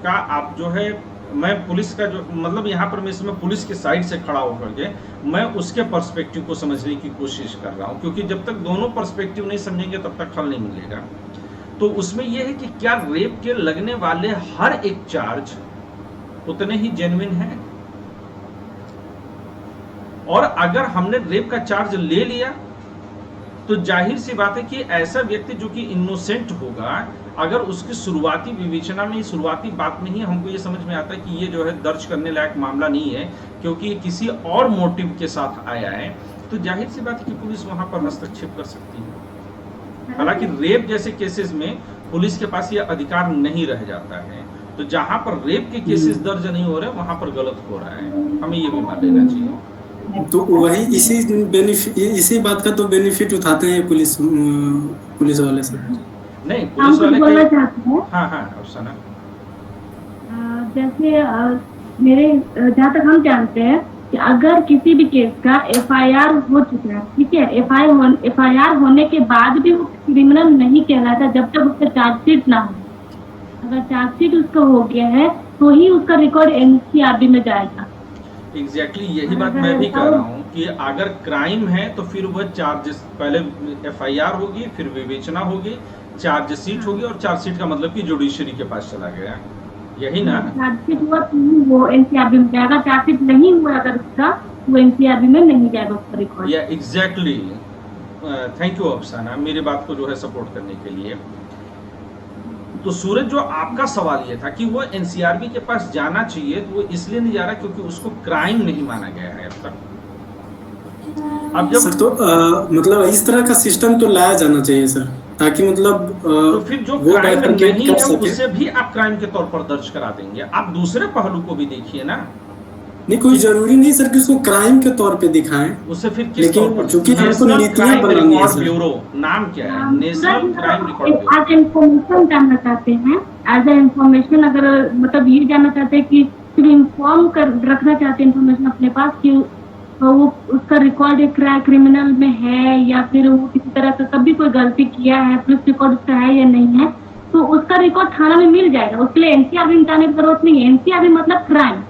S1: का आप जो है, मैं पुलिस का जो मतलब यहाँ पर मैं इसमें पुलिस के साइड से खड़ा होकर के मैं उसके पर्सपेक्टिव को समझने की कोशिश कर रहा हूँ, क्योंकि जब तक दोनों पर्सपेक्टिव नहीं समझेंगे तब तक हल नहीं मिलेगा। तो उसमें यह है कि क्या रेप के लगने वाले हर एक चार्ज उतने ही जेन्युइन हैं, और अगर हमने रेप का चार्ज ले लिया तो जाहिर सी बात है कि ऐसा व्यक्ति जो कि इनोसेंट होगा, अगर उसकी शुरुआती विवेचना में, शुरुआती बात में ही हमको ये समझ में आता है कि ये जो है दर्ज करने लायक मामला नहीं है, क्योंकि ये किसी और मोटिव के साथ आया है, तो जाहिर सी बात है कि पुलिस वहां पर हस्तक्षेप कर सकती है। हालांकि रेप जैसे केसेस में पुलिस के पास ये अधिकार नहीं रह जाता है। तो जहां पर रेप के केसेस दर्ज नहीं हो रहे वहां पर गलत हो रहा है, हमें ये भी मान लेना चाहिए।
S2: तो वही इसी बात का तो बेनिफिट उठाते हैं पुलिस वाले सब।
S1: नहीं, पुलिस वाले
S4: बोलना चाहते हैं।
S1: हाँ अफसाना,
S4: जैसे मेरे जहाँ तक हम जानते हैं कि अगर किसी भी केस का एफआईआर हो चुका है, ठीक है, एफआईआर होने के बाद भी वो क्रिमिनल नहीं कहलाता जब तक उसका चार्जशीट ना हो। अगर चार्जशीट उसका हो गया है तो ही उसका रिकॉर्ड एनसीआरबी में जाएगा।
S1: एग्जैक्टली यही बात मैं भी कह रहा हूँ कि अगर क्राइम है तो फिर वह चार्जेस, पहले एफआईआर होगी, फिर विवेचना होगी, चार्जशीट होगी, और चार्जशीट का मतलब कि जुडिशरी के पास चला गया, यही ना?
S4: चार्जशीट हुआ तो वो एनसीआरबी में जाएगा, चार्जशीट नहीं हुआ अगर उसका, वो एनसीआरबी में नहीं जाएगा उसका रिकॉर्ड।
S1: या एग्जैक्टली, थैंक यू अफसाना मेरी बात को जो है सपोर्ट करने के लिए। तो सूरज, जो आपका सवाल ये था कि वो एनसीआरबी के पास जाना चाहिए, तो वो इसलिए नहीं जा रहा क्योंकि उसको क्राइम नहीं माना गया है अब तक। अब जब
S2: सर तो मतलब इस तरह का सिस्टम तो लाया जाना चाहिए सर, ताकि मतलब
S1: तो फिर जो क्राइम नहीं है उसे भी आप क्राइम के तौर पर दर्ज करा देंगे। आप दूसरे पहलू को भी देखिए ना।
S2: नहीं, कोई जरूरी नहीं सर कि उसको क्राइम के तौर पे दिखाएं,
S1: उसे फिर किस तौर पर?
S2: चूंकि हमको नीतियां बनानी है सर।
S1: ब्यूरो नाम क्या है? National crime record bureau.
S4: आज इन्फॉर्मेशन जानना चाहते हैं, एज ए इन्फॉर्मेशन, अगर मतलब ये जानना चाहते हैं कि सिर्फ इन्फॉर्म कर रखना चाहते हैं इन्फॉर्मेशन अपने पास कि वो उसका रिकॉर्ड एक क्रिमिनल में है या फिर वो किसी तरह से कभी कोई गलती किया है, पुलिस रिकॉर्ड उसका है या नहीं है, तो उसका रिकॉर्ड थाना में मिल जाएगा। उसके लिए एनसीआरबी में जाने की जरूरत नहीं है। एनसीआरबी मतलब क्राइम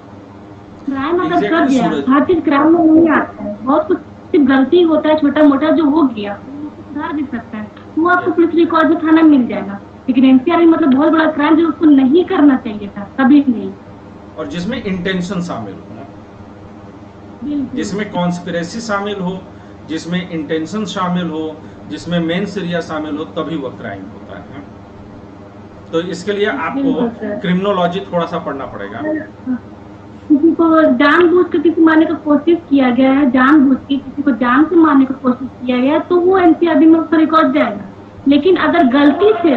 S4: अगर कर दिया, हर चीज क्राइम में नहीं आता है। बहुत कुछ सिर्फ गलती होता है, छोटा मोटा जो हो गया सुधार भी सकता है, वो आपको पुलिस रिकॉर्ड में थाना मिल जाएगा। लेकिन एनसीआरबी मतलब बहुत बड़ा क्राइम जो उसको नहीं करना चाहिए था, कभी नहीं,
S1: और जिसमें इंटेंशन शामिल हो, जिसमें कॉन्स्पिरेसी शामिल हो, जिसमें इंटेंशन शामिल हो, जिसमें मेन सीरिया शामिल हो, तभी वह क्राइम होता है। तो इसके लिए आपको क्रिमिनोलॉजी थोड़ा सा पढ़ना पड़ेगा।
S4: किसी को जानबूझ के किसी मारने की कोशिश किया गया है, जानबूझ के किसी को जान से मारने की कोशिश किया गया है, तो वो एनसीआरबी में उसका रिकॉर्ड जाएगा। लेकिन अगर गलती से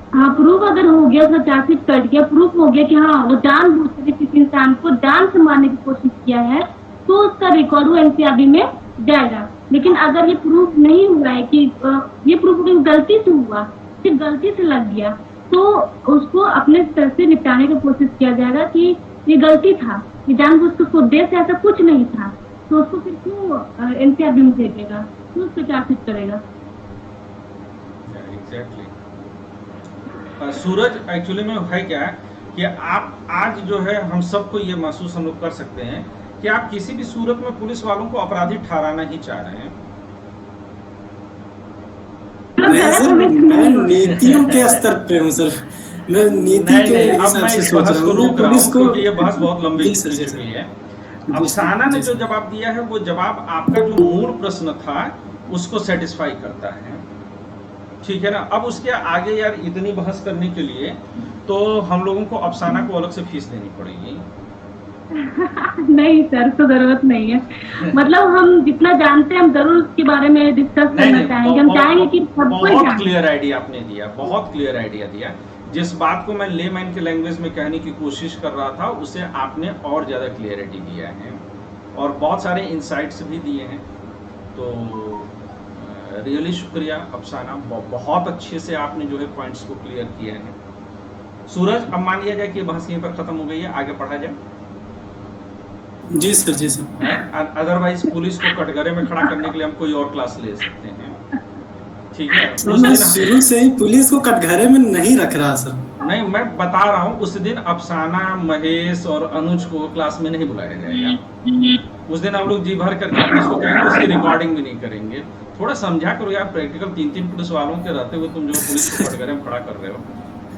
S4: हाँ प्रूफ अगर हो गया, उसका चार्जशीट कट गया, प्रूफ हो गया कि हाँ वो जानबूझ के किसी इंसान को जान से मारने की कोशिश किया है, तो उसका रिकॉर्ड वो एनसीआरबी में जाएगा। लेकिन अगर ये प्रूफ नहीं हुआ है कि ये प्रूफ गलती से हुआ, सिर्फ गलती से लग गया, तो उसको अपने स्तर से निपटाने की कोशिश किया जाएगा कि ये गलती था, ये जानबूझ के उसको उद्देश्य ऐसा कुछ नहीं था, तो उसको फिर क्यों एनसीआरबी में भेजेगा, क्यों उसको चार्जशीट करेगा।
S1: एग्जैक्टली। सूरज, एक्चुअली में है क्या कि आप आज जो है हम सबको ये महसूस हम लोग कर सकते हैं कि आप किसी भी सूरत में पुलिस वालों को अपराधी ठहराना ही चाह रहे हैं।
S2: मैं नीतियों के स्तर पे हूँ सर, मैं नीति के हिसाब से सोच रहा हूँ पुलिस को।
S1: ये बहस बहुत लंबी हुई है। अफसाना ने जो जवाब दिया है वो जवाब आपका जो मूल प्रश्न था उसको सेटिस्फाई करता है, ठीक है ना। अब उसके आगे यार इतनी बहस करने के लिए तो हम लोगों को अफसाना को अलग से फीस देनी पड़ेगी।
S4: नहीं सर, तो जरूरत नहीं है। मतलब हम जितना जानते हैं हम जरूर उसके बारे में डिस्कस करना चाहेंगे। हम चाहेंगे कि
S1: बहुत क्लियर आइडिया आपने दिया, बहुत क्लियर आइडिया दिया। जिस बात को मैं लेमैन के लैंग्वेज में कहने की कोशिश कर रहा था उसे आपने और ज्यादा क्लियरिटी दिया है और बहुत सारे इंसाइट्स भी दिए हैं। तो रियली शुक्रिया अफसाना, बहुत अच्छे से आपने जो है पॉइंट्स को क्लियर किया है। सूरज, अब मान लिया जाए कि बहस यहीं पर खत्म हो गई है, आगे पढ़ा जाए।
S2: जी सर, जी सर।
S1: अदरवाइज पुलिस को कटघरे में खड़ा करने के लिए हम कोई और क्लास ले सकते हैं, ठीक है।
S2: मैं शुरू से ही पुलिस को कटघरे में नहीं रख रहा सर।
S1: नहीं, मैं बता रहा हूँ उस दिन अफसाना, महेश और अनुज को क्लास में नहीं बुलाया जाएगा। उस दिन हम लोग जी भर करके पुलिस को कहेंगे, उसकी रिकॉर्डिंग भी नहीं करेंगे। थोड़ा समझा करो यार, प्रैक्टिकल 3-3 पुलिस वालों के रहते हुए तुम जो पुलिस को कटघरे में खड़ा कर रहे हो।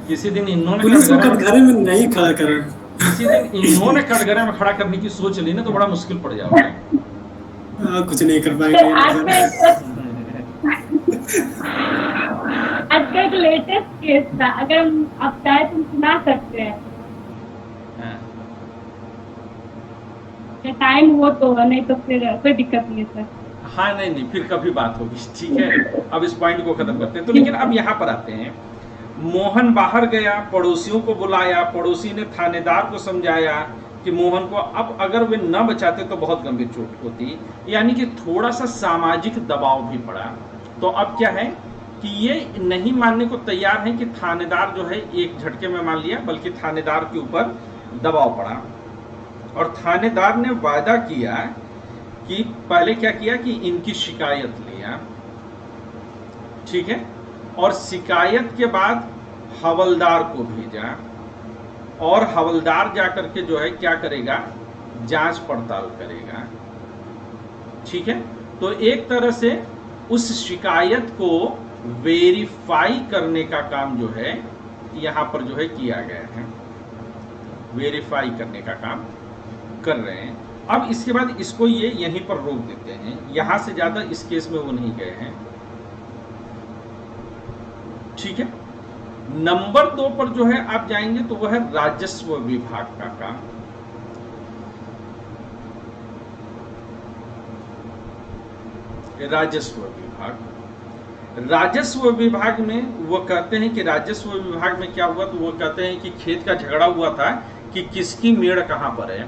S1: किसी दिन इन्होंने
S2: पुलिस को कटघरे में नहीं खड़ा कर,
S1: किसी दिन इन्होंने कटघरे में खड़ा करने की सोच ली ना तो बड़ा मुश्किल पड़ जाएगा।
S2: कुछ नहीं कर पाएंगे।
S4: आज का एक लेटेस्ट केस था, अगर आप चाहे तुम सुना सकते हैं। टाइम हो तो, नहीं तो फिर कोई दिक्कत नहीं है सर।
S1: हाँ, नहीं, फिर कभी बात होगी, ठीक है। अब इस पॉइंट को खत्म करते हैं। तो लेकिन अब यहाँ पर आते हैं। मोहन बाहर गया, पड़ोसियों को बुलाया, पड़ोसी ने थानेदार को समझाया कि मोहन को अब अगर वे न बचाते तो बहुत गंभीर चोट होती, यानी कि थोड़ा सा सामाजिक दबाव भी पड़ा। तो अब क्या है कि ये नहीं मानने को तैयार है कि थानेदार जो है एक झटके में मान लिया, बल्कि थानेदार के ऊपर दबाव पड़ा और थानेदार ने वादा किया कि पहले क्या किया कि इनकी शिकायत लिया, ठीक है, और शिकायत के बाद हवलदार को भेजा और हवलदार जाकर के जो है क्या करेगा, जांच पड़ताल करेगा, ठीक है। तो एक तरह से उस शिकायत को वेरीफाई करने का काम जो है यहाँ पर जो है किया गया है, वेरीफाई करने का काम कर रहे हैं। अब इसके बाद इसको ये यहीं पर रोक देते हैं, यहां से ज्यादा इस केस में वो नहीं गए हैं, ठीक है। नंबर 2 पर जो है आप जाएंगे तो वह है राजस्व विभाग का काम। राजस्व विभाग, राजस्व विभाग में वो कहते हैं कि राजस्व विभाग में क्या हुआ, तो वो कहते हैं कि खेत का झगड़ा हुआ था कि किसकी मेड़ कहां पर है।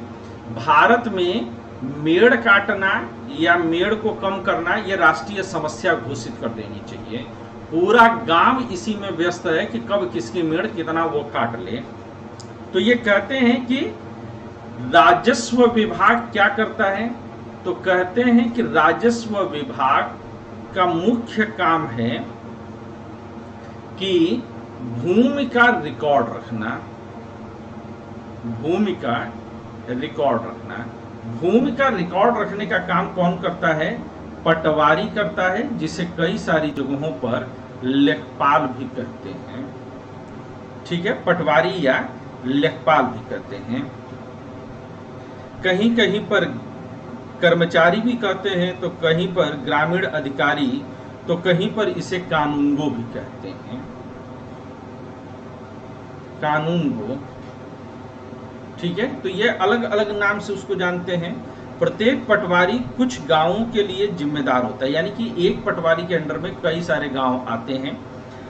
S1: भारत में मेड़ काटना या मेड़ को कम करना यह राष्ट्रीय समस्या घोषित कर देनी चाहिए। पूरा गांव इसी में व्यस्त है कि कब किसकी मेड़ कितना वो काट ले। तो ये कहते हैं कि राजस्व विभाग क्या करता है, तो कहते हैं कि राजस्व विभाग का मुख्य काम है कि भूमि का रिकॉर्ड रखना, भूमि का रिकॉर्ड रखना। भूमि का रिकॉर्ड रखने का काम कौन करता है, पटवारी करता है, जिसे कई सारी जगहों पर लेखपाल भी कहते हैं, ठीक है, पटवारी या लेखपाल भी कहते हैं। कहीं कहीं पर कर्मचारी भी कहते हैं, तो कहीं पर ग्रामीण अधिकारी, तो कहीं पर इसे कानूनगो भी कहते हैं, कानूनगो। ठीक है, तो ये अलग अलग नाम से उसको जानते हैं। प्रत्येक पटवारी कुछ गांवों के लिए जिम्मेदार होता है, यानी कि एक पटवारी के अंडर में कई सारे गांव आते हैं,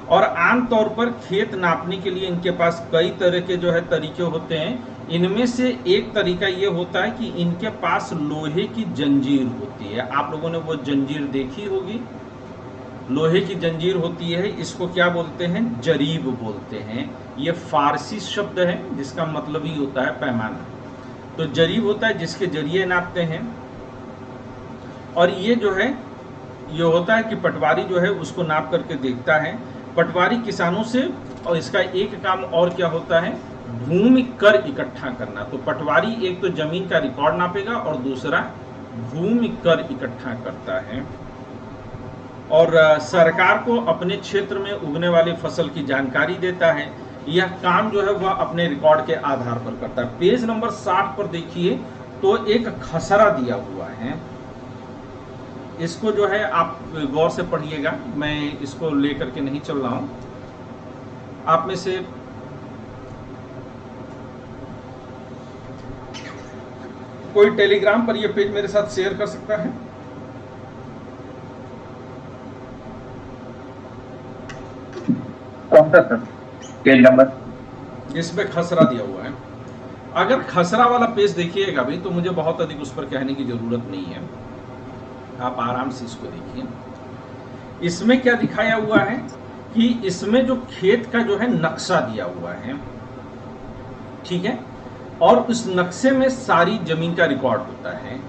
S1: और आमतौर पर खेत नापने के लिए इनके पास कई तरह के जो है तरीके होते हैं। इनमें से एक तरीका ये होता है कि इनके पास लोहे की जंजीर होती है। आप लोगों ने वो जंजीर देखी होगी, लोहे की जंजीर होती है, इसको क्या बोलते हैं? जरीब बोलते हैं। ये फारसी शब्द है जिसका मतलब ही होता है पैमाना। तो जरीब होता है जिसके जरिए नापते हैं, और ये जो है ये होता है कि पटवारी जो है उसको नाप करके देखता है। पटवारी किसानों से, और इसका एक काम और क्या होता है? भूमि कर इकट्ठा करना। तो पटवारी एक तो जमीन का रिकॉर्ड नापेगा और दूसरा भूमि कर इकट्ठा करता है, और सरकार को अपने क्षेत्र में उगने वाली फसल की जानकारी देता है। यह काम जो है वह अपने रिकॉर्ड के आधार पर करता है। पेज नंबर 60 पर देखिए तो एक खसरा दिया हुआ है, इसको जो है आप गौर से पढ़िएगा, मैं इसको लेकर के नहीं चल रहा हूं। आप में से कोई टेलीग्राम पर यह पेज मेरे साथ शेयर कर सकता है?
S6: कौन सा सर पेज नंबर?
S1: जिसमें खसरा दिया हुआ है। अगर खसरा वाला पेज देखिएगा भी तो मुझे बहुत अधिक उस पर कहने की जरूरत नहीं है, आप आराम से इसको देखिए। इसमें क्या दिखाया हुआ है कि इसमें जो खेत का जो है नक्शा दिया हुआ है, ठीक है, और उस नक्शे में सारी जमीन का रिकॉर्ड होता है।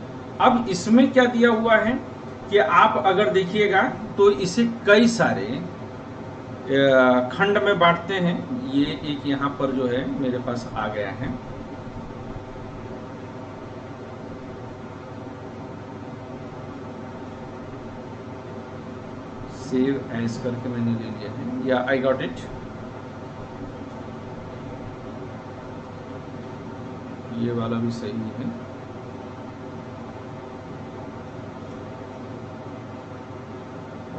S1: अब इसमें क्या दिया हुआ है कि आप अगर देखिएगा तो इसे कई सारे खंड में बांटते हैं। ये एक यहाँ पर जो है मेरे पास आ गया है, सेव एज करके मैंने ले लिया है, या आई गॉट इट। ये वाला भी सही है।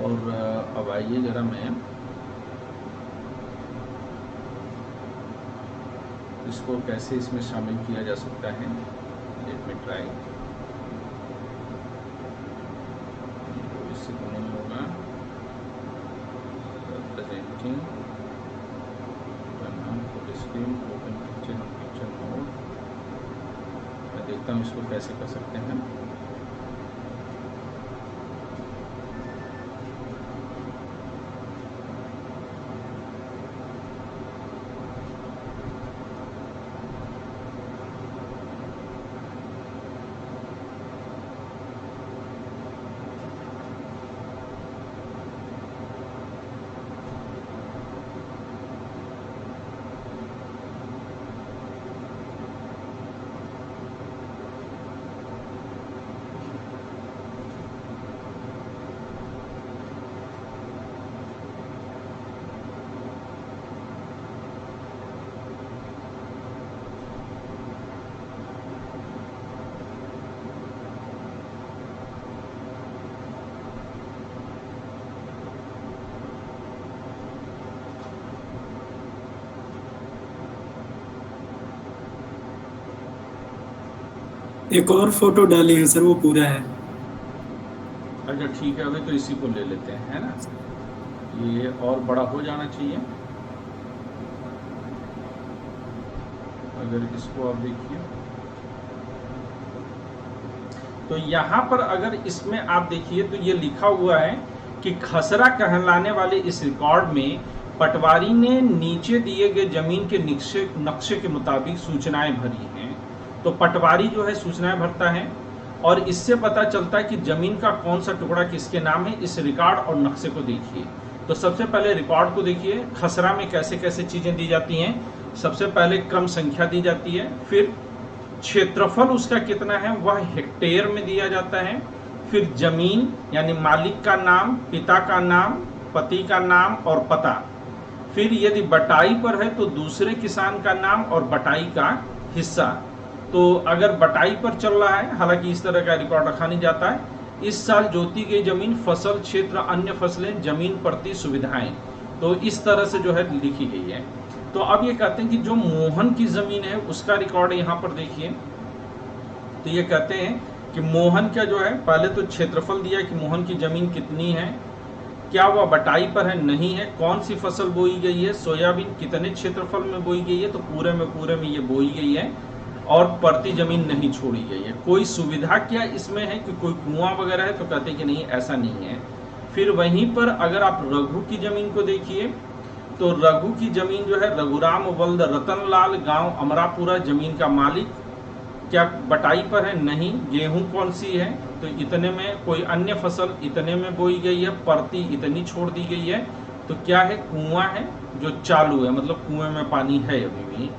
S1: और अब आइए जरा मैं इसको कैसे इसमें शामिल किया जा सकता है। Let me try. इससे तो नहीं होगा। Presenting screen open picture mode. मैं देखता हूँ इसको कैसे कर सकते हैं।
S2: एक और फोटो डाली है सर, वो पूरा है।
S1: अच्छा ठीक है, अभी तो इसी को ले लेते हैं, है ना। ये और बड़ा हो जाना चाहिए। अगर इसको आप देखिए तो यहाँ पर अगर इसमें आप देखिए तो ये लिखा हुआ है कि खसरा कहलाने वाले इस रिकॉर्ड में पटवारी ने नीचे दिए गए जमीन के नक्शे के मुताबिक सूचनाएं भरी हैं। तो पटवारी जो है सूचनाएं भरता है और इससे पता चलता है कि जमीन का कौन सा टुकड़ा किसके नाम है। इस रिकॉर्ड और नक्शे को देखिए। तो सबसे पहले रिकॉर्ड को देखिए, खसरा में कैसे कैसे चीजें दी जाती हैं। सबसे पहले क्रम संख्या दी जाती है, फिर क्षेत्रफल उसका कितना है वह हेक्टेयर में दिया जाता है, फिर जमीन यानी मालिक का नाम, पिता का नाम, पति का नाम और पता, फिर यदि बटाई पर है तो दूसरे किसान का नाम और बटाई का हिस्सा, तो अगर बटाई पर चल रहा है, हालांकि इस तरह का रिकॉर्ड रखा नहीं जाता है, इस साल जोती गई जमीन, फसल क्षेत्र, अन्य फसलें, जमीन प्रति सुविधाएं, तो इस तरह से जो है लिखी गई है। तो अब ये कहते हैं कि जो मोहन की जमीन है उसका रिकॉर्ड यहाँ पर देखिए। तो ये कहते हैं कि मोहन का जो है, पहले तो क्षेत्रफल दिया कि मोहन की जमीन कितनी है, क्या वह बटाई पर है, नहीं है, कौन सी फसल बोई गई है, सोयाबीन कितने क्षेत्रफल में बोई गई है, तो पूरे में ये बोई गई है, और प्रति जमीन नहीं छोड़ी गई है। कोई सुविधा क्या इसमें है कि कोई कुआं वगैरह है, तो कहते हैं कि नहीं, ऐसा नहीं है। फिर वहीं पर अगर आप रघु की जमीन को देखिए, तो रघु की जमीन जो है, रघुराम वल्द रतनलाल, गांव अमरापुरा, जमीन का मालिक, क्या बटाई पर है, नहीं, गेहूं कौन सी है, तो इतने में, कोई अन्य फसल इतने में बोई गई है, प्रति इतनी छोड़ दी गई है, तो क्या है, कुआं है जो चालू है, मतलब कुएं में पानी है अभी भी।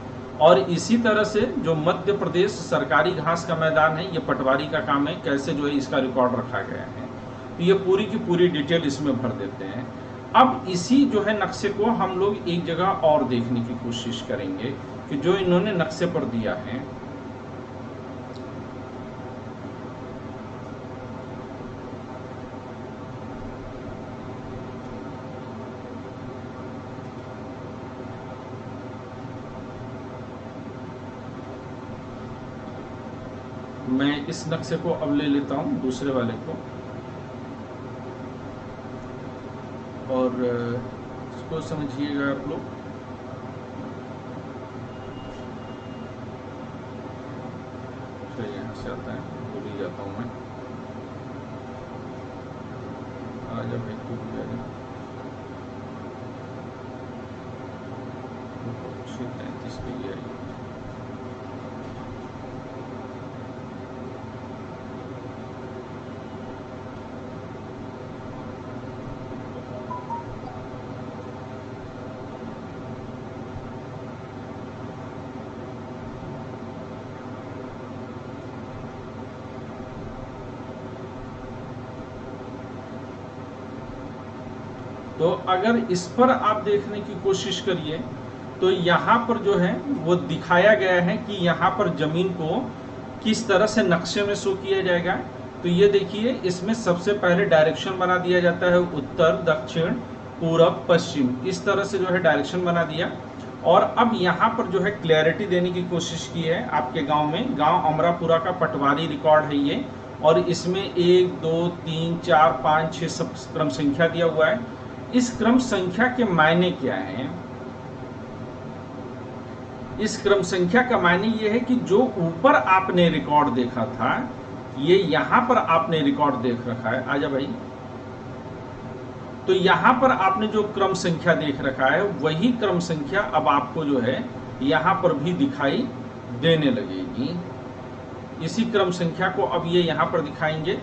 S1: और इसी तरह से जो मध्य प्रदेश सरकारी घास का मैदान है, ये पटवारी का काम है, कैसे जो है इसका रिकॉर्ड रखा गया है, तो ये पूरी की पूरी डिटेल इसमें भर देते हैं। अब इसी जो है नक्शे को हम लोग एक जगह और देखने की कोशिश करेंगे कि जो इन्होंने नक्शे पर दिया है, मैं इस नक्शे को अब ले लेता हूं, दूसरे वाले को, और इसको समझिएगा आप लोग। तो यहाँ से आता है, भूल ही जाता हूँ मैं, आजा भाई तू भी आजा। 33 पे ही आई। तो अगर इस पर आप देखने की कोशिश करिए, तो यहाँ पर जो है वो दिखाया गया है कि यहाँ पर जमीन को किस तरह से नक्शे में शो किया जाएगा। तो ये देखिए, इसमें सबसे पहले डायरेक्शन बना दिया जाता है, उत्तर, दक्षिण, पूरब, पश्चिम, इस तरह से जो है डायरेक्शन बना दिया। और अब यहाँ पर जो है क्लैरिटी देने की कोशिश की है आपके गांव में। गांव अमरापुरा का पटवारी रिकॉर्ड है ये, और इसमें 1, 2, 3, 4, 5, 6 सब क्रम संख्या दिया हुआ है। इस क्रम संख्या के मायने क्या हैं? इस क्रम संख्या का मायने ये है कि जो ऊपर आपने रिकॉर्ड देखा था, ये यहां पर आपने रिकॉर्ड देख रखा है, आजा भाई, तो यहां पर आपने जो क्रम संख्या देख रखा है, वही क्रम संख्या अब आपको जो है यहां पर भी दिखाई देने लगेगी। इसी क्रम संख्या को अब ये यहां पर दिखाएंगे।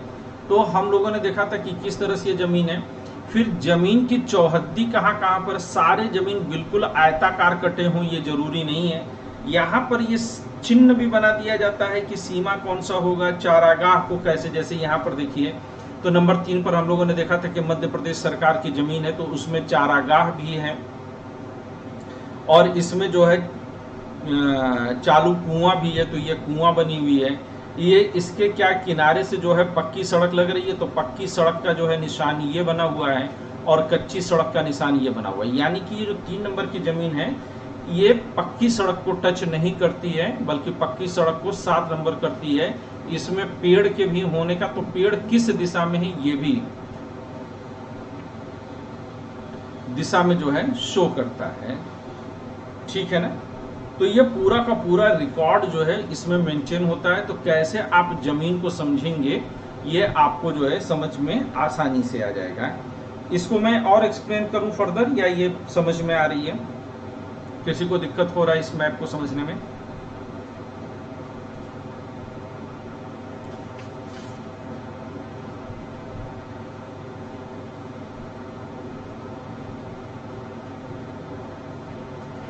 S1: तो हम लोगों ने देखा था कि किस तरह से ये जमीन है। फिर जमीन की चौहद्दी कहाँ पर, सारे जमीन बिल्कुल आयताकार कटे हों ये जरूरी नहीं है। यहाँ पर ये चिन्ह भी बना दिया जाता है कि सीमा कौन सा होगा, चारागाह को कैसे, जैसे यहाँ पर देखिए, तो नंबर 3 पर हम लोगों ने देखा था कि मध्य प्रदेश सरकार की जमीन है, तो उसमें चारागाह भी है, और इसमें जो है चालू कुआं भी है, तो ये कुआं बनी हुई है। ये इसके क्या किनारे से जो है पक्की सड़क लग रही है, तो पक्की सड़क का जो है निशान ये बना हुआ है, और कच्ची सड़क का निशान ये बना हुआ है। यानी कि ये जो 3 नंबर की जमीन है, ये पक्की सड़क को टच नहीं करती है, बल्कि पक्की सड़क को 7 नंबर करती है। इसमें पेड़ के भी होने का, तो पेड़ किस दिशा में है ये भी दिशा में जो है शो करता है, ठीक है ना। तो ये पूरा का पूरा रिकॉर्ड जो है इसमें मेंटेन होता है। तो कैसे आप जमीन को समझेंगे, ये आपको जो है समझ में आसानी से आ जाएगा। इसको मैं और एक्सप्लेन करूं फर्दर, या ये समझ में आ रही है? किसी को दिक्कत हो रहा है इस मैप को समझने में?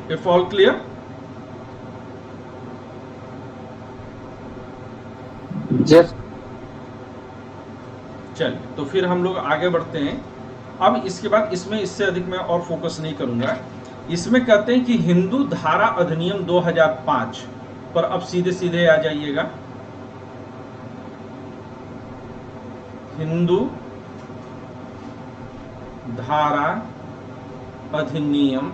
S1: If all clear?
S6: Yes.
S1: चलिए, तो फिर हम लोग आगे बढ़ते हैं। अब इसके बाद इसमें इससे अधिक मैं और फोकस नहीं करूंगा। इसमें कहते हैं कि हिंदू धारा अधिनियम 2005 पर अब सीधे सीधे आ जाइएगा। हिंदू धारा अधिनियम,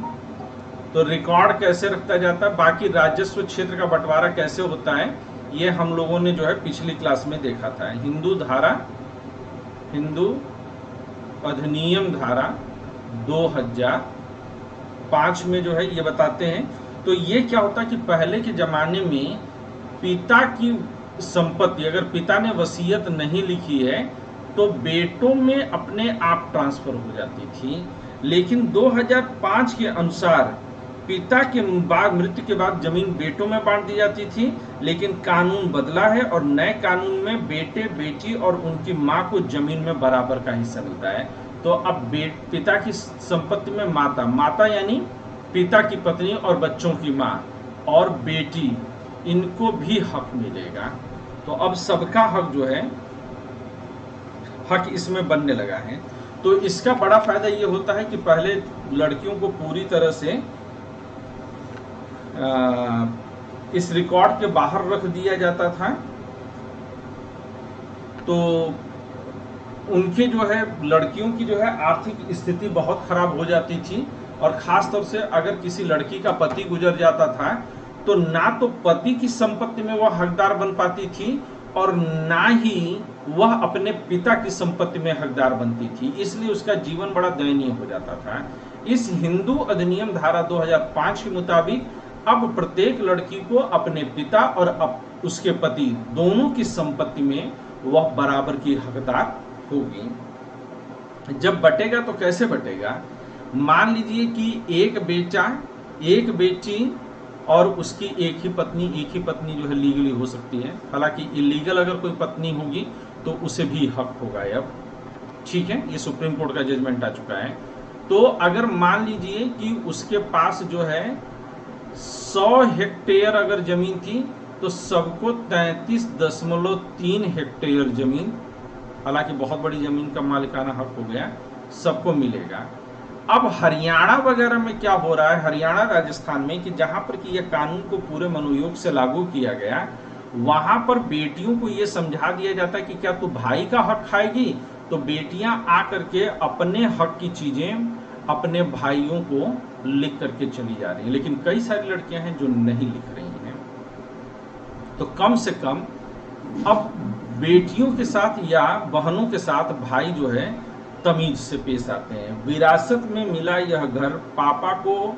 S1: तो रिकॉर्ड कैसे रखता जाता है, बाकी राजस्व क्षेत्र का बंटवारा कैसे होता है, ये हम लोगों ने जो है पिछली क्लास में देखा था। हिंदू अधिनियम धारा 2005 में जो है ये बताते हैं। तो ये क्या होता है कि पहले के जमाने में पिता की संपत्ति, अगर पिता ने वसीयत नहीं लिखी है तो बेटों में अपने आप ट्रांसफर हो जाती थी, लेकिन 2005 के अनुसार पिता के बाद, मृत्यु के बाद जमीन बेटों में बांट दी जाती थी, लेकिन कानून बदला है और नए कानून में बेटे बेटी और उनकी मां को जमीन में बराबर का हिस्सा मिलता है। तो अब पिता की संपत्ति में माता यानी पिता की पत्नी और बच्चों की मां और बेटी, इनको भी हक मिलेगा। तो अब सबका हक जो है, हक इसमें बनने लगा है। तो इसका बड़ा फायदा ये होता है कि पहले लड़कियों को पूरी तरह से इस रिकॉर्ड के बाहर रख दिया जाता था, तो उनके जो है, लड़कियों की जो है आर्थिक स्थिति बहुत खराब हो जाती थी, और खास तौर से अगर किसी लड़की का पति गुजर जाता था तो ना तो पति की संपत्ति में वह हकदार बन पाती थी और ना ही वह अपने पिता की संपत्ति में हकदार बनती थी, इसलिए उसका जीवन बड़ा दयनीय हो जाता था। इस हिंदू अधिनियम धारा 2005 के मुताबिक अब प्रत्येक लड़की को अपने पिता और उसके पति दोनों की संपत्ति में वह बराबर की हकदार होगी। जब बटेगा तो कैसे बटेगा? मान लीजिए कि एक बेटा, एक बेटी और उसकी एक ही पत्नी जो है लीगली हो सकती है, हालांकि इलीगल अगर कोई पत्नी होगी तो उसे भी हक होगा अब, ठीक है, ये सुप्रीम कोर्ट का जजमेंट आ चुका है। तो अगर मान लीजिए कि उसके पास जो है 100 हेक्टेयर अगर जमीन थी तो सबको 33.3 हेक्टेयर जमीन, हालांकि बहुत बड़ी जमीन का मालिकाना हक हो गया, सबको मिलेगा। अब हरियाणा वगैरह में क्या हो रहा है, हरियाणा राजस्थान में, कि जहां पर कि यह कानून को पूरे मनोयोग से लागू किया गया, वहां पर बेटियों को यह समझा दिया जाता है कि क्या तू भाई का हक खाएगी, तो बेटियां आकर के अपने हक की चीजें अपने भाइयों को लिख करके चली जा रही हैं, लेकिन कई सारी लड़कियां हैं जो नहीं लिख रही हैं। तो कम से कम अब बेटियों के साथ या बहनों के साथ भाई जो है तमीज से पेश आते हैं। विरासत में मिला यह घर, पापा को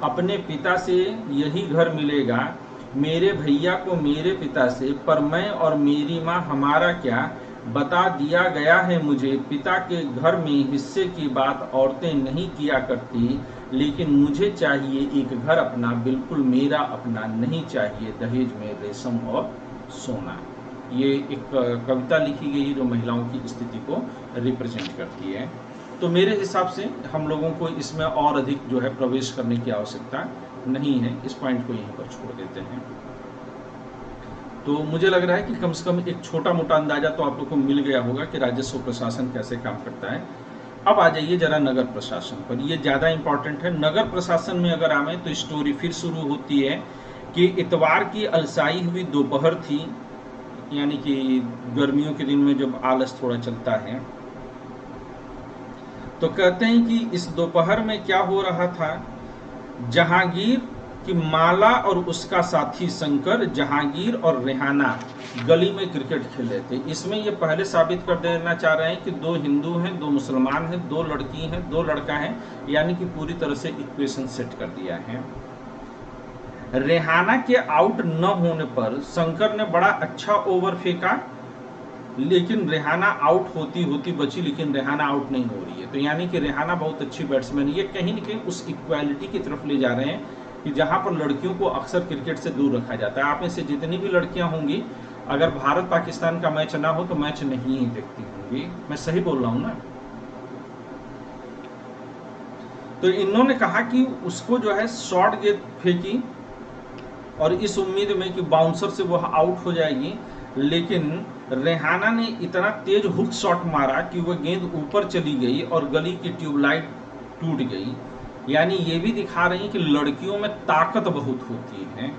S1: अपने पिता से यही घर मिलेगा, मेरे भैया को मेरे पिता से, पर मैं और मेरी माँ हमारा क्या, बता दिया गया है मुझे, पिता के घर में हिस्से की बात औरतें नहीं किया करती, लेकिन मुझे चाहिए एक घर अपना, बिल्कुल मेरा अपना, नहीं चाहिए दहेज में रेशम और सोना। ये एक कविता लिखी गई जो महिलाओं की स्थिति को रिप्रेजेंट करती है। तो मेरे हिसाब से हम लोगों को इसमें और अधिक जो है प्रवेश करने की आवश्यकता नहीं है, इस पॉइंट को यहीं पर छोड़ देते हैं। तो मुझे लग रहा है कि कम से कम एक छोटा मोटा अंदाजा तो आप लोग को मिल गया होगा कि राजस्व प्रशासन कैसे काम करता है। अब आ जाइए जरा नगर प्रशासन पर, ये ज़्यादा इंपॉर्टेंट है। नगर प्रशासन में अगर आवे तो स्टोरी फिर शुरू होती है कि इतवार की अलसाई हुई दोपहर थी, यानी कि गर्मियों के दिन में जब आलस थोड़ा चलता है, तो कहते हैं कि इस दोपहर में क्या हो रहा था, जहांगीर कि माला और उसका साथी शंकर, जहांगीर और रेहाना गली में क्रिकेट खेल रहे थे। इसमें ये पहले साबित कर देना चाह रहे हैं कि 2 हिंदू हैं, 2 मुसलमान हैं, 2 लड़की हैं, 2 लड़का हैं, यानी कि पूरी तरह से इक्वेशन सेट कर दिया है। रेहाना के आउट न होने पर शंकर ने बड़ा अच्छा ओवर फेंका, लेकिन रेहाना आउट होती होती बची, लेकिन रेहाना आउट नहीं हो रही है। तो यानी कि रेहाना बहुत अच्छी बैट्समैन है। ये कहीं न कहीं उस इक्वालिटी की तरफ ले जा रहे हैं कि जहां पर लड़कियों को अक्सर क्रिकेट से दूर रखा जाता है। आप में से जितनी भी लड़कियां होंगी, अगर भारत पाकिस्तान का मैच ना हो तो मैच नहीं ही देखती होंगी, मैं सही बोल रहा हूं ना? तो इन्होंने कहा कि उसको जो है शॉर्ट गेंद फेंकी और इस उम्मीद में कि बाउंसर से वह आउट हो जाएगी, लेकिन रेहाना ने इतना तेज हुक शॉट मारा कि वह गेंद ऊपर चली गई और गली की ट्यूबलाइट टूट गई। यानी ये भी दिखा रही है कि लड़कियों में ताकत बहुत होती है।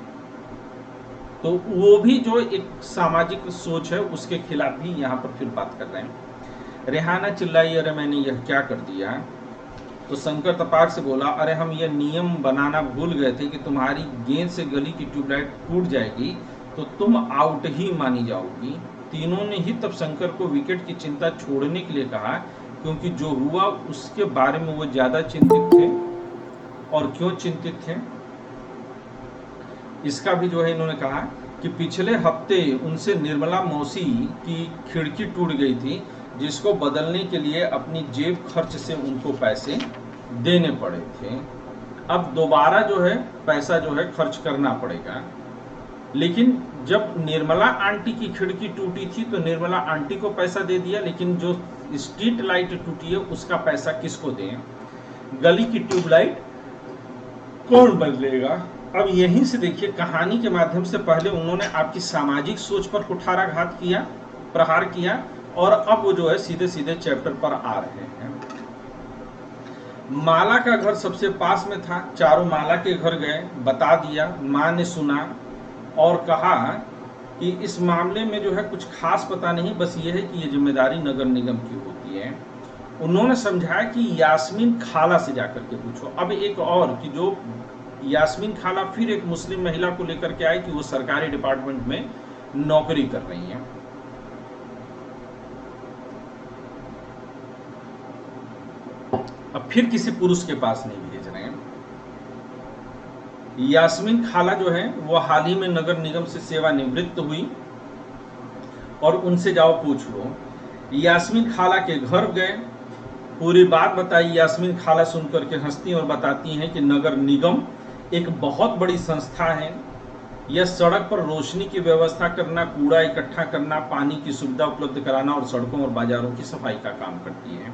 S1: तो वो भी जो एक सामाजिक सोच है उसके खिलाफ भी यहाँ पर फिर बात कर रहे हैं। रेहाना चिल्लाई, अरे मैंने यह क्या कर दिया। तो शंकर तपाक से बोला, अरे हम ये नियम बनाना भूल गए थे कि तुम्हारी गेंद से गली की ट्यूबलाइट टूट जाएगी तो तुम आउट ही मानी जाओगी। तीनों ने ही तब शंकर को विकेट की चिंता छोड़ने के लिए कहा, क्योंकि जो हुआ उसके बारे में वो ज्यादा चिंतित थे। और क्यों चिंतित थे इसका भी जो है इन्होंने कहा कि पिछले हफ्ते उनसे निर्मला मौसी की खिड़की टूट गई थी, जिसको बदलने के लिए अपनी जेब खर्च से उनको पैसे देने पड़े थे। अब दोबारा जो है पैसा जो है खर्च करना पड़ेगा। लेकिन जब निर्मला आंटी की खिड़की टूटी थी तो निर्मला आंटी को पैसा दे दिया, लेकिन जो स्ट्रीट लाइट टूटी है उसका पैसा किसको दें? गली की ट्यूबलाइट कौन बदलेगा? अब यहीं से देखिए, कहानी के माध्यम से पहले उन्होंने आपकी सामाजिक सोच पर कुठाराघात किया, प्रहार किया, और अब वो जो है सीधे सीधे चैप्टर पर आ रहे हैं। माला का घर सबसे पास में था, चारों माला के घर गए, बता दिया। माँ ने सुना और कहा कि इस मामले में जो है कुछ खास पता नहीं, बस ये है कि ये जिम्मेदारी नगर निगम की होती है। उन्होंने समझाया कि यास्मीन खाला से जाकर के पूछो। अब एक और कि जो यास्मीन खाला फिर एक मुस्लिम महिला को लेकर के आई कि वो सरकारी डिपार्टमेंट में नौकरी कर रही हैं। अब फिर किसी पुरुष के पास नहीं भेज रहे हैं। यास्मीन खाला जो है वो हाल ही में नगर निगम से सेवानिवृत्त हुई और उनसे जाओ पूछ लो। यास्मीन खाला के घर गए, पूरी बात बताई। यास्मीन खाला सुनकर के हंसती और बताती हैं कि नगर निगम एक बहुत बड़ी संस्था है। यह सड़क पर रोशनी की व्यवस्था करना, कूड़ा इकट्ठा करना, पानी की सुविधा उपलब्ध कराना और सड़कों और बाजारों की सफाई का काम करती है।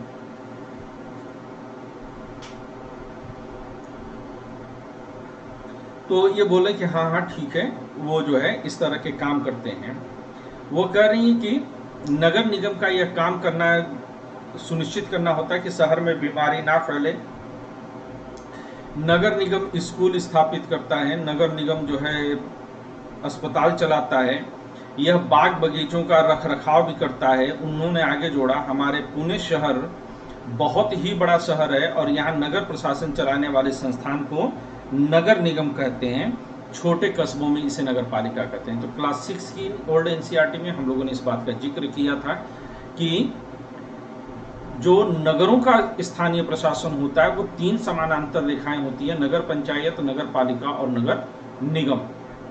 S1: तो ये बोले कि हाँ हाँ ठीक है, वो जो है इस तरह के काम करते हैं। वो कह रही हैं कि नगर निगम का यह काम करना सुनिश्चित करना होता है कि शहर में बीमारी ना फैले। नगर निगम स्कूल स्थापित करता है, नगर निगम जो है अस्पताल चलाता है, यह बाग बगीचों का रखरखाव भी करता है। उन्होंने आगे जोड़ा, हमारे पुणे शहर बहुत ही बड़ा शहर है और यहाँ नगर प्रशासन चलाने वाले संस्थान को नगर निगम कहते हैं। छोटे कस्बों में इसे नगर पालिका कहते हैं। तो क्लास 6 की ओल्ड एनसीईआरटी में हम लोगों ने इस बात का जिक्र किया था कि जो नगरों का स्थानीय प्रशासन होता है वो 3 समानांतर रेखाएं होती है, नगर पंचायत, नगर पालिका और नगर निगम।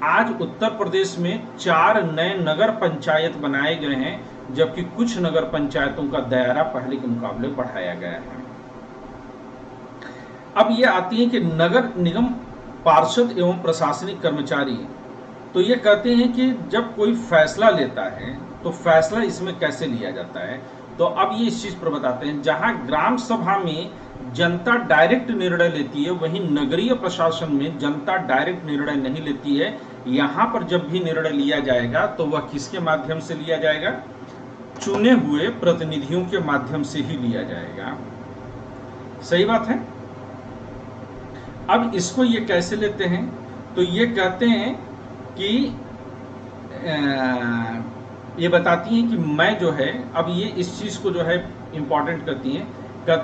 S1: आज उत्तर प्रदेश में 4 नए नगर पंचायत बनाए गए हैं, जबकि कुछ नगर पंचायतों का दायरा पहले के मुकाबले बढ़ाया गया है। अब ये आती है कि नगर निगम पार्षद एवं प्रशासनिक कर्मचारी, तो ये कहते हैं कि जब कोई फैसला लेता है तो फैसला इसमें कैसे लिया जाता है। तो अब ये इस चीज पर बताते हैं, जहां ग्राम सभा में जनता डायरेक्ट निर्णय लेती है, वहीं नगरीय प्रशासन में जनता डायरेक्ट निर्णय नहीं लेती है। यहां पर जब भी निर्णय लिया जाएगा तो वह किसके माध्यम से लिया जाएगा? चुने हुए प्रतिनिधियों के माध्यम से ही लिया जाएगा। सही बात है। अब इसको ये कैसे लेते हैं? तो ये कहते हैं कि ये बताती हैं कि मैं जो है, अब ये इस चीज को जो है इंपॉर्टेंट कहती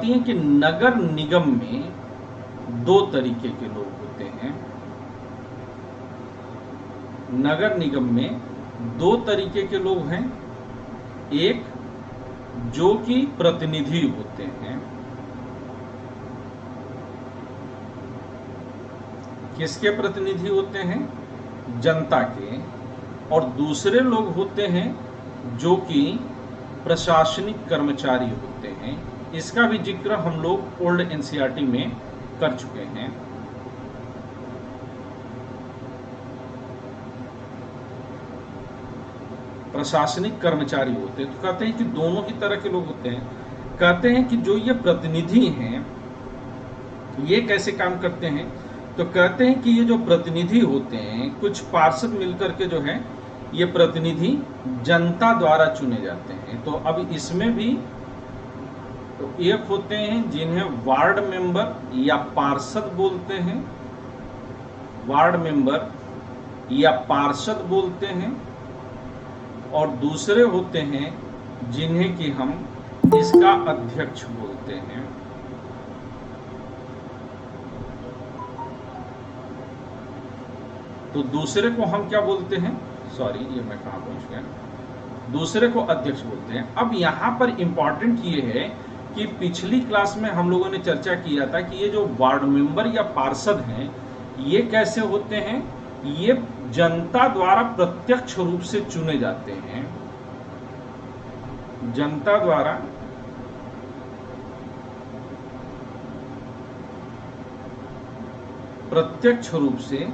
S1: हैं कि नगर निगम में 2 तरीके के लोग होते हैं। नगर निगम में 2 तरीके के लोग हैं। एक जो कि प्रतिनिधि होते हैं, किसके प्रतिनिधि होते हैं? जनता के। और दूसरे लोग होते हैं जो कि प्रशासनिक कर्मचारी होते हैं। इसका भी जिक्र हम लोग ओल्ड एनसीईआरटी में कर चुके हैं। प्रशासनिक कर्मचारी होते हैं, तो कहते हैं कि दोनों ही तरह के लोग होते हैं। कहते हैं कि जो ये प्रतिनिधि हैं ये कैसे काम करते हैं? तो कहते हैं कि ये जो प्रतिनिधि होते हैं, कुछ पार्षद मिलकर के जो है ये प्रतिनिधि जनता द्वारा चुने जाते हैं। तो अब इसमें भी तो एक होते हैं जिन्हें वार्ड मेंबर या पार्षद बोलते हैं। वार्ड मेंबर या पार्षद बोलते हैं, और दूसरे होते हैं जिन्हें कि हम इसका अध्यक्ष बोलते हैं। तो दूसरे को हम क्या बोलते हैं, सॉरी ये मैं कहां पहुंच गया, दूसरे को अध्यक्ष बोलते हैं। अब यहां पर इंपॉर्टेंट ये है कि पिछली क्लास में हम लोगों ने चर्चा किया था कि ये जो वार्ड मेंबर या पार्षद हैं ये कैसे होते हैं, ये जनता द्वारा प्रत्यक्ष रूप से चुने जाते हैं। जनता द्वारा प्रत्यक्ष रूप से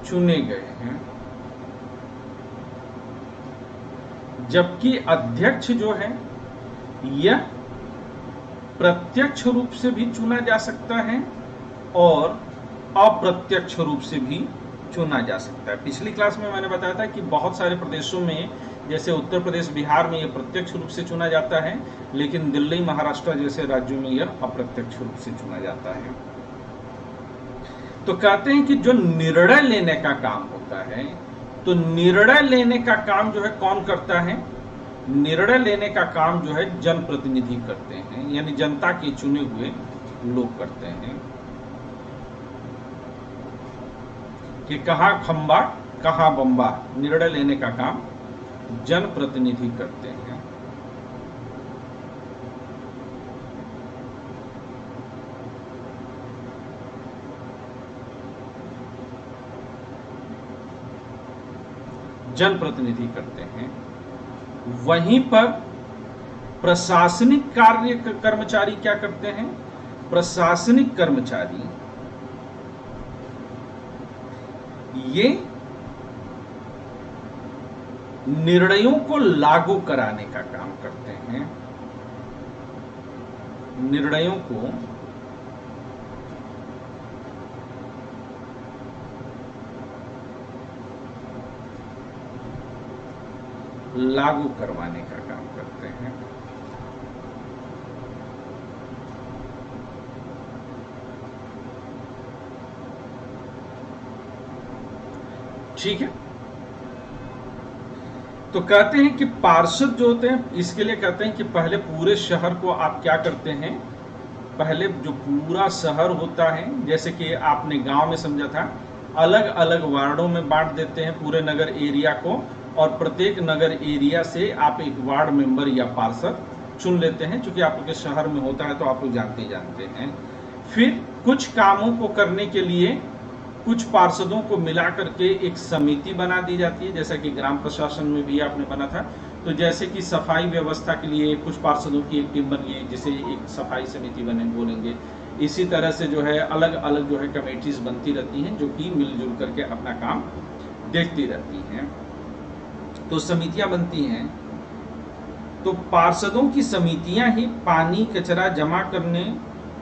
S1: चुने गए हैं, जबकि अध्यक्ष जो है यह प्रत्यक्ष रूप से भी चुना जा सकता है और अप्रत्यक्ष रूप से भी चुना जा सकता है। पिछली क्लास में मैंने बताया था कि बहुत सारे प्रदेशों में, जैसे उत्तर प्रदेश, बिहार में यह प्रत्यक्ष रूप से चुना जाता है, लेकिन दिल्ली, महाराष्ट्र जैसे राज्यों में यह अप्रत्यक्ष रूप से चुना जाता है। तो कहते हैं कि जो निर्णय लेने का काम होता है, तो निर्णय लेने का काम जो है कौन करता है, निर्णय लेने का काम जो है जनप्रतिनिधि करते हैं, यानी जनता के चुने हुए लोग करते हैं। कि कहां खंबा कहां बम्बा, निर्णय लेने का काम जनप्रतिनिधि करते हैं। जनप्रतिनिधि करते हैं। वहीं पर प्रशासनिक कार्य कर्मचारी क्या करते हैं, प्रशासनिक कर्मचारी ये निर्णयों को लागू कराने का काम करते हैं। निर्णयों को लागू करवाने का काम करते हैं। ठीक है। तो कहते हैं कि पार्षद जो होते हैं, इसके लिए कहते हैं कि पहले पूरे शहर को आप क्या करते हैं, पहले जो पूरा शहर होता है, जैसे कि आपने गांव में समझा था, अलग अलग वार्डों में बांट देते हैं पूरे नगर एरिया को, और प्रत्येक नगर एरिया से आप एक वार्ड मेंबर या पार्षद चुन लेते हैं। चूंकि आपके शहर में होता है तो आप लोग जानते हैं। फिर कुछ कामों को करने के लिए कुछ पार्षदों को मिला करके एक समिति बना दी जाती है, जैसा कि ग्राम प्रशासन में भी आपने बना था। तो जैसे कि सफाई व्यवस्था के लिए कुछ पार्षदों की एक टीम बनी है, जिसे एक सफाई समिति बने बोलेंगे। इसी तरह से जो है अलग अलग जो है कमेटीज बनती रहती हैं, जो कि मिलजुल करके अपना काम देखती रहती हैं। तो समितियां बनती हैं। तो पार्षदों की समितियां ही पानी कचरा जमा करने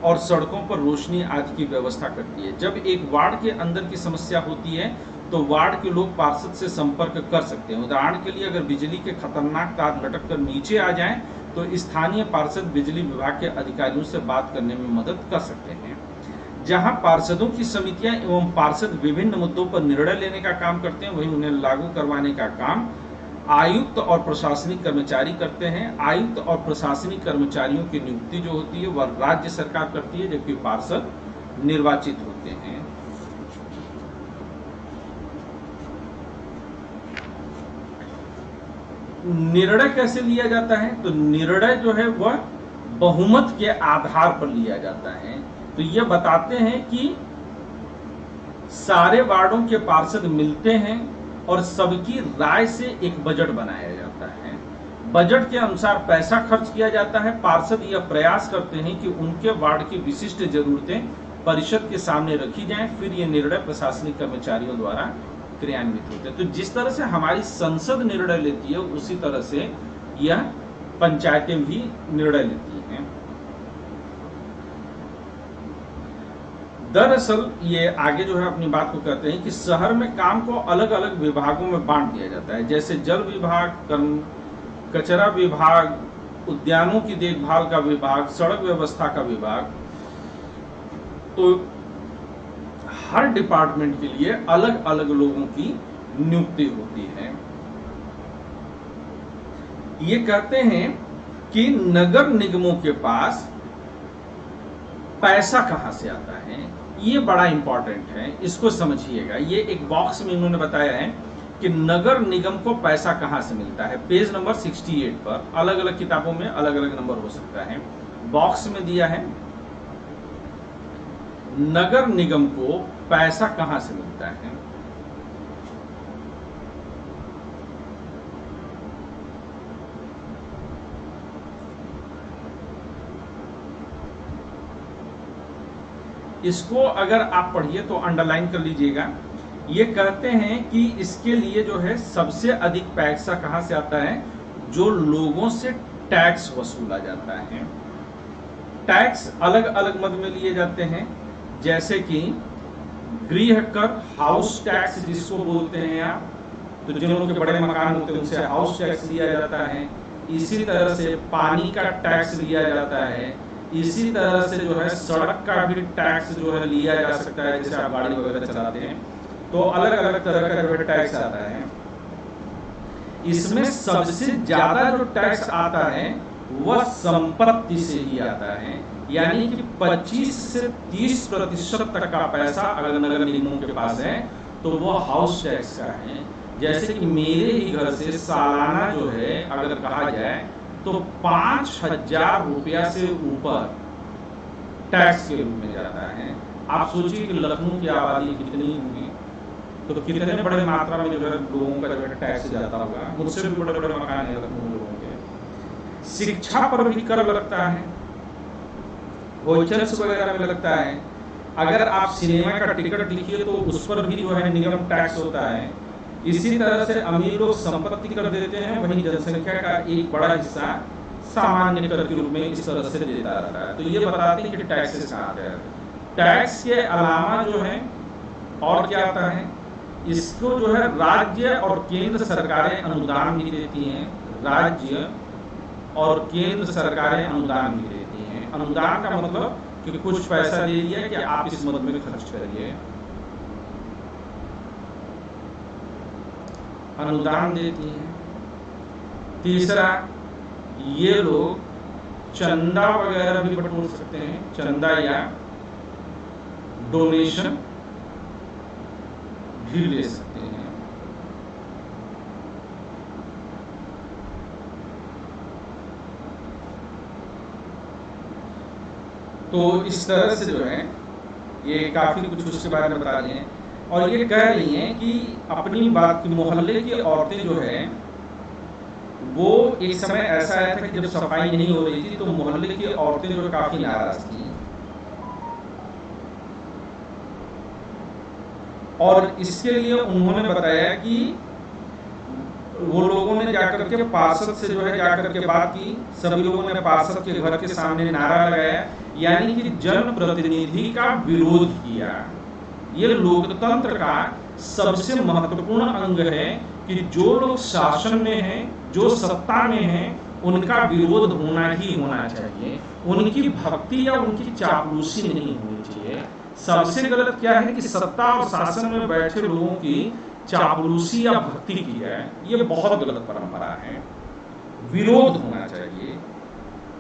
S1: और सड़कों पर रोशनी आदि की व्यवस्था करती है। जब एक वार्ड के अंदर की समस्या होती है तो वार्ड के लोग पार्षद से संपर्क कर सकते हैं। उदाहरण के लिए अगर बिजली के खतरनाक तार लटक कर नीचे आ जाएं तो स्थानीय पार्षद बिजली विभाग के अधिकारियों से बात करने में मदद कर सकते हैं। जहां पार्षदों की समितियां एवं पार्षद विभिन्न मुद्दों पर निर्णय लेने का काम करते हैं, वहीं उन्हें लागू करवाने का काम आयुक्त और प्रशासनिक कर्मचारी करते हैं। आयुक्त और प्रशासनिक कर्मचारियों की नियुक्ति जो होती है वह राज्य सरकार करती है, जबकि पार्षद निर्वाचित होते हैं। निर्णय कैसे लिया जाता है, तो निर्णय जो है वह बहुमत के आधार पर लिया जाता है। तो यह बताते हैं कि सारे वार्डों के पार्षद मिलते हैं और सबकी राय से एक बजट बनाया जाता है। बजट के अनुसार पैसा खर्च किया जाता है। पार्षद यह प्रयास करते हैं कि उनके वार्ड की विशिष्ट जरूरतें परिषद के सामने रखी जाएं, फिर ये निर्णय प्रशासनिक कर्मचारियों द्वारा क्रियान्वित होते हैं। तो जिस तरह से हमारी संसद निर्णय लेती है, उसी तरह से यह पंचायतें भी निर्णय लेती हैं। दरअसल ये आगे जो है अपनी बात को कहते हैं कि शहर में काम को अलग अलग विभागों में बांट दिया जाता है, जैसे जल विभाग, कचरा विभाग, उद्यानों की देखभाल का विभाग, सड़क व्यवस्था का विभाग। तो हर डिपार्टमेंट के लिए अलग अलग लोगों की नियुक्ति होती है। ये कहते हैं कि नगर निगमों के पास पैसा कहां से आता है, ये बड़ा इंपॉर्टेंट है, इसको समझिएगा। ये एक बॉक्स में इन्होंने बताया है कि नगर निगम को पैसा कहां से मिलता है। पेज नंबर 68 पर, अलग अलग किताबों में अलग अलग नंबर हो सकता है, बॉक्स में दिया है नगर निगम को पैसा कहां से मिलता है। इसको अगर आप पढ़िए तो अंडरलाइन कर लीजिएगा। ये कहते हैं कि इसके लिए जो है सबसे अधिक पैसा कहां से आता है, जो लोगों से टैक्स वसूला जाता है। टैक्स अलग अलग मद में लिए जाते हैं, जैसे कि गृह कर, हाउस टैक्स जिसको बोलते हैं आप, तो जिन लोगों के बड़े मकान होते हैं उनसे हाउस टैक्स लिया जाता है। इसी तरह से पानी का टैक्स लिया जाता है। इसी तरह से जो है सड़क का भी टैक्स जो है लिया जा सकता है, जैसे आप गाड़ी वगैरह चलाते हैं तो अलग अलग तरह का जो है टैक्स आता है। इसमें सबसे ज्यादा जो टैक्स आता है वह संपत्ति से ही आता है, यानी कि 25 से 30% तक का पैसा अगर नगर निगमों के पास है तो वो हाउस टैक्स का है। जैसे कि मेरे ही घर से सालाना जो है अगर कहा जाए तो 5,000 रुपया से ऊपर टैक्स के रूप में जाता है। आप सोचिए कि लखनऊ की आबादी कितनी होगी, तो कितने बड़े मात्रा में जो है लोगों का जो है टैक्स जाता होगा। मुझसे भी बड़े बड़े मकान है लखनऊ लोगों के। शिक्षा पर भी कर लगता है, होटल्स वगैरह में लगता है। अगर आप सिनेमा का टिकट लिखिए तो उस पर भी जो है निगम टैक्स होता है। इसी तरह से अमीर लोग संपत्ति कर देते हैं, वहीं जनसंख्या का एक बड़ा हिस्सा सामान्य कर के रूप में इस तरह से देता रहता है। तो ये बताते हैं कि टैक्सेस कहाँ आते हैं। टैक्स के अलावा जो है और क्या आता है, इसको जो है राज्य और केंद्र सरकारें अनुदान भी देती हैं। राज्य और केंद्र सरकारें अनुदान भी देती हैं। अनुदान का मतलब कि कुछ पैसा दे दिया कि आप इस मद में खर्च करिए, अनुदान देती हैं। तीसरा, ये लोग चंदा वगैरह भी बटोर सकते हैं, चंदा या डोनेशन भी ले सकते हैं। तो इस तरह से जो है ये काफी कुछ उसके बारे में बता रहे हैं। और ये कह रही हैं कि अपनी बात की मोहल्ले की औरतें जो है वो एक समय ऐसा आया था कि जब सफाई नहीं हो रही थी तो मोहल्ले की औरतें जो काफी नाराज थी, और इसके लिए उन्होंने बताया कि वो लोगों ने जाकर के पार्षद से जो है जाकर के बात की। सभी लोगों ने पार्षद के घर के सामने नारा लगाया, यानी कि जनप्रतिनिधि का विरोध किया। ये लोकतंत्र का सबसे महत्वपूर्ण अंग है कि जो लोग शासन में हैं, जो सत्ता में हैं, उनका विरोध होना ही होना चाहिए। उनकी भक्ति या उनकी चापलूसी नहीं होनी चाहिए। सबसे गलत क्या है कि सत्ता और शासन में बैठे लोगों की चापलूसी या भक्ति की जाए, ये बहुत गलत परंपरा है। विरोध होना चाहिए।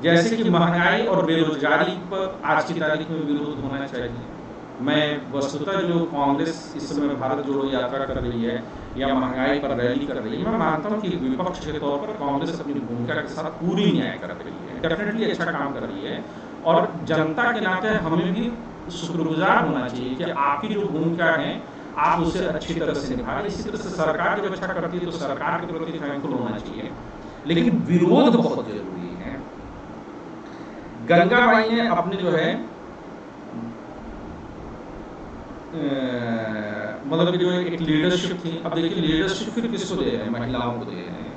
S1: जैसे कि महंगाई और बेरोजगारी पर आज की तारीख में विरोध होना चाहिए। मैं वस्तुतः जो कांग्रेस इस समय भारत जोड़ो यात्रा कर रही है या महंगाई पर रैली कर रही है, मैं मानता हूं कि विपक्ष के तौर पर कांग्रेस अपनी भूमिका के साथ पूरी न्याय कर रही है, डेफिनेटली अच्छा काम कर रही है। और जनता के नाते हमें भी शुक्रगुजार होना चाहिए कि आपकी जो भूमिका है आप उसे अच्छी तरह से निभा रहे। इसी तरह से सरकार जब अच्छा करती है तो सरकार के प्रति थैंकफुल होना चाहिए, लेकिन विरोध बहुत जरूरी है। गंगाबाई ने अपने जो है मतलब जो एक लीडरशिप थी, अब देखिए लीडरशिप फिर किसको दे रहे हैं, महिलाओं को दे रहे हैं।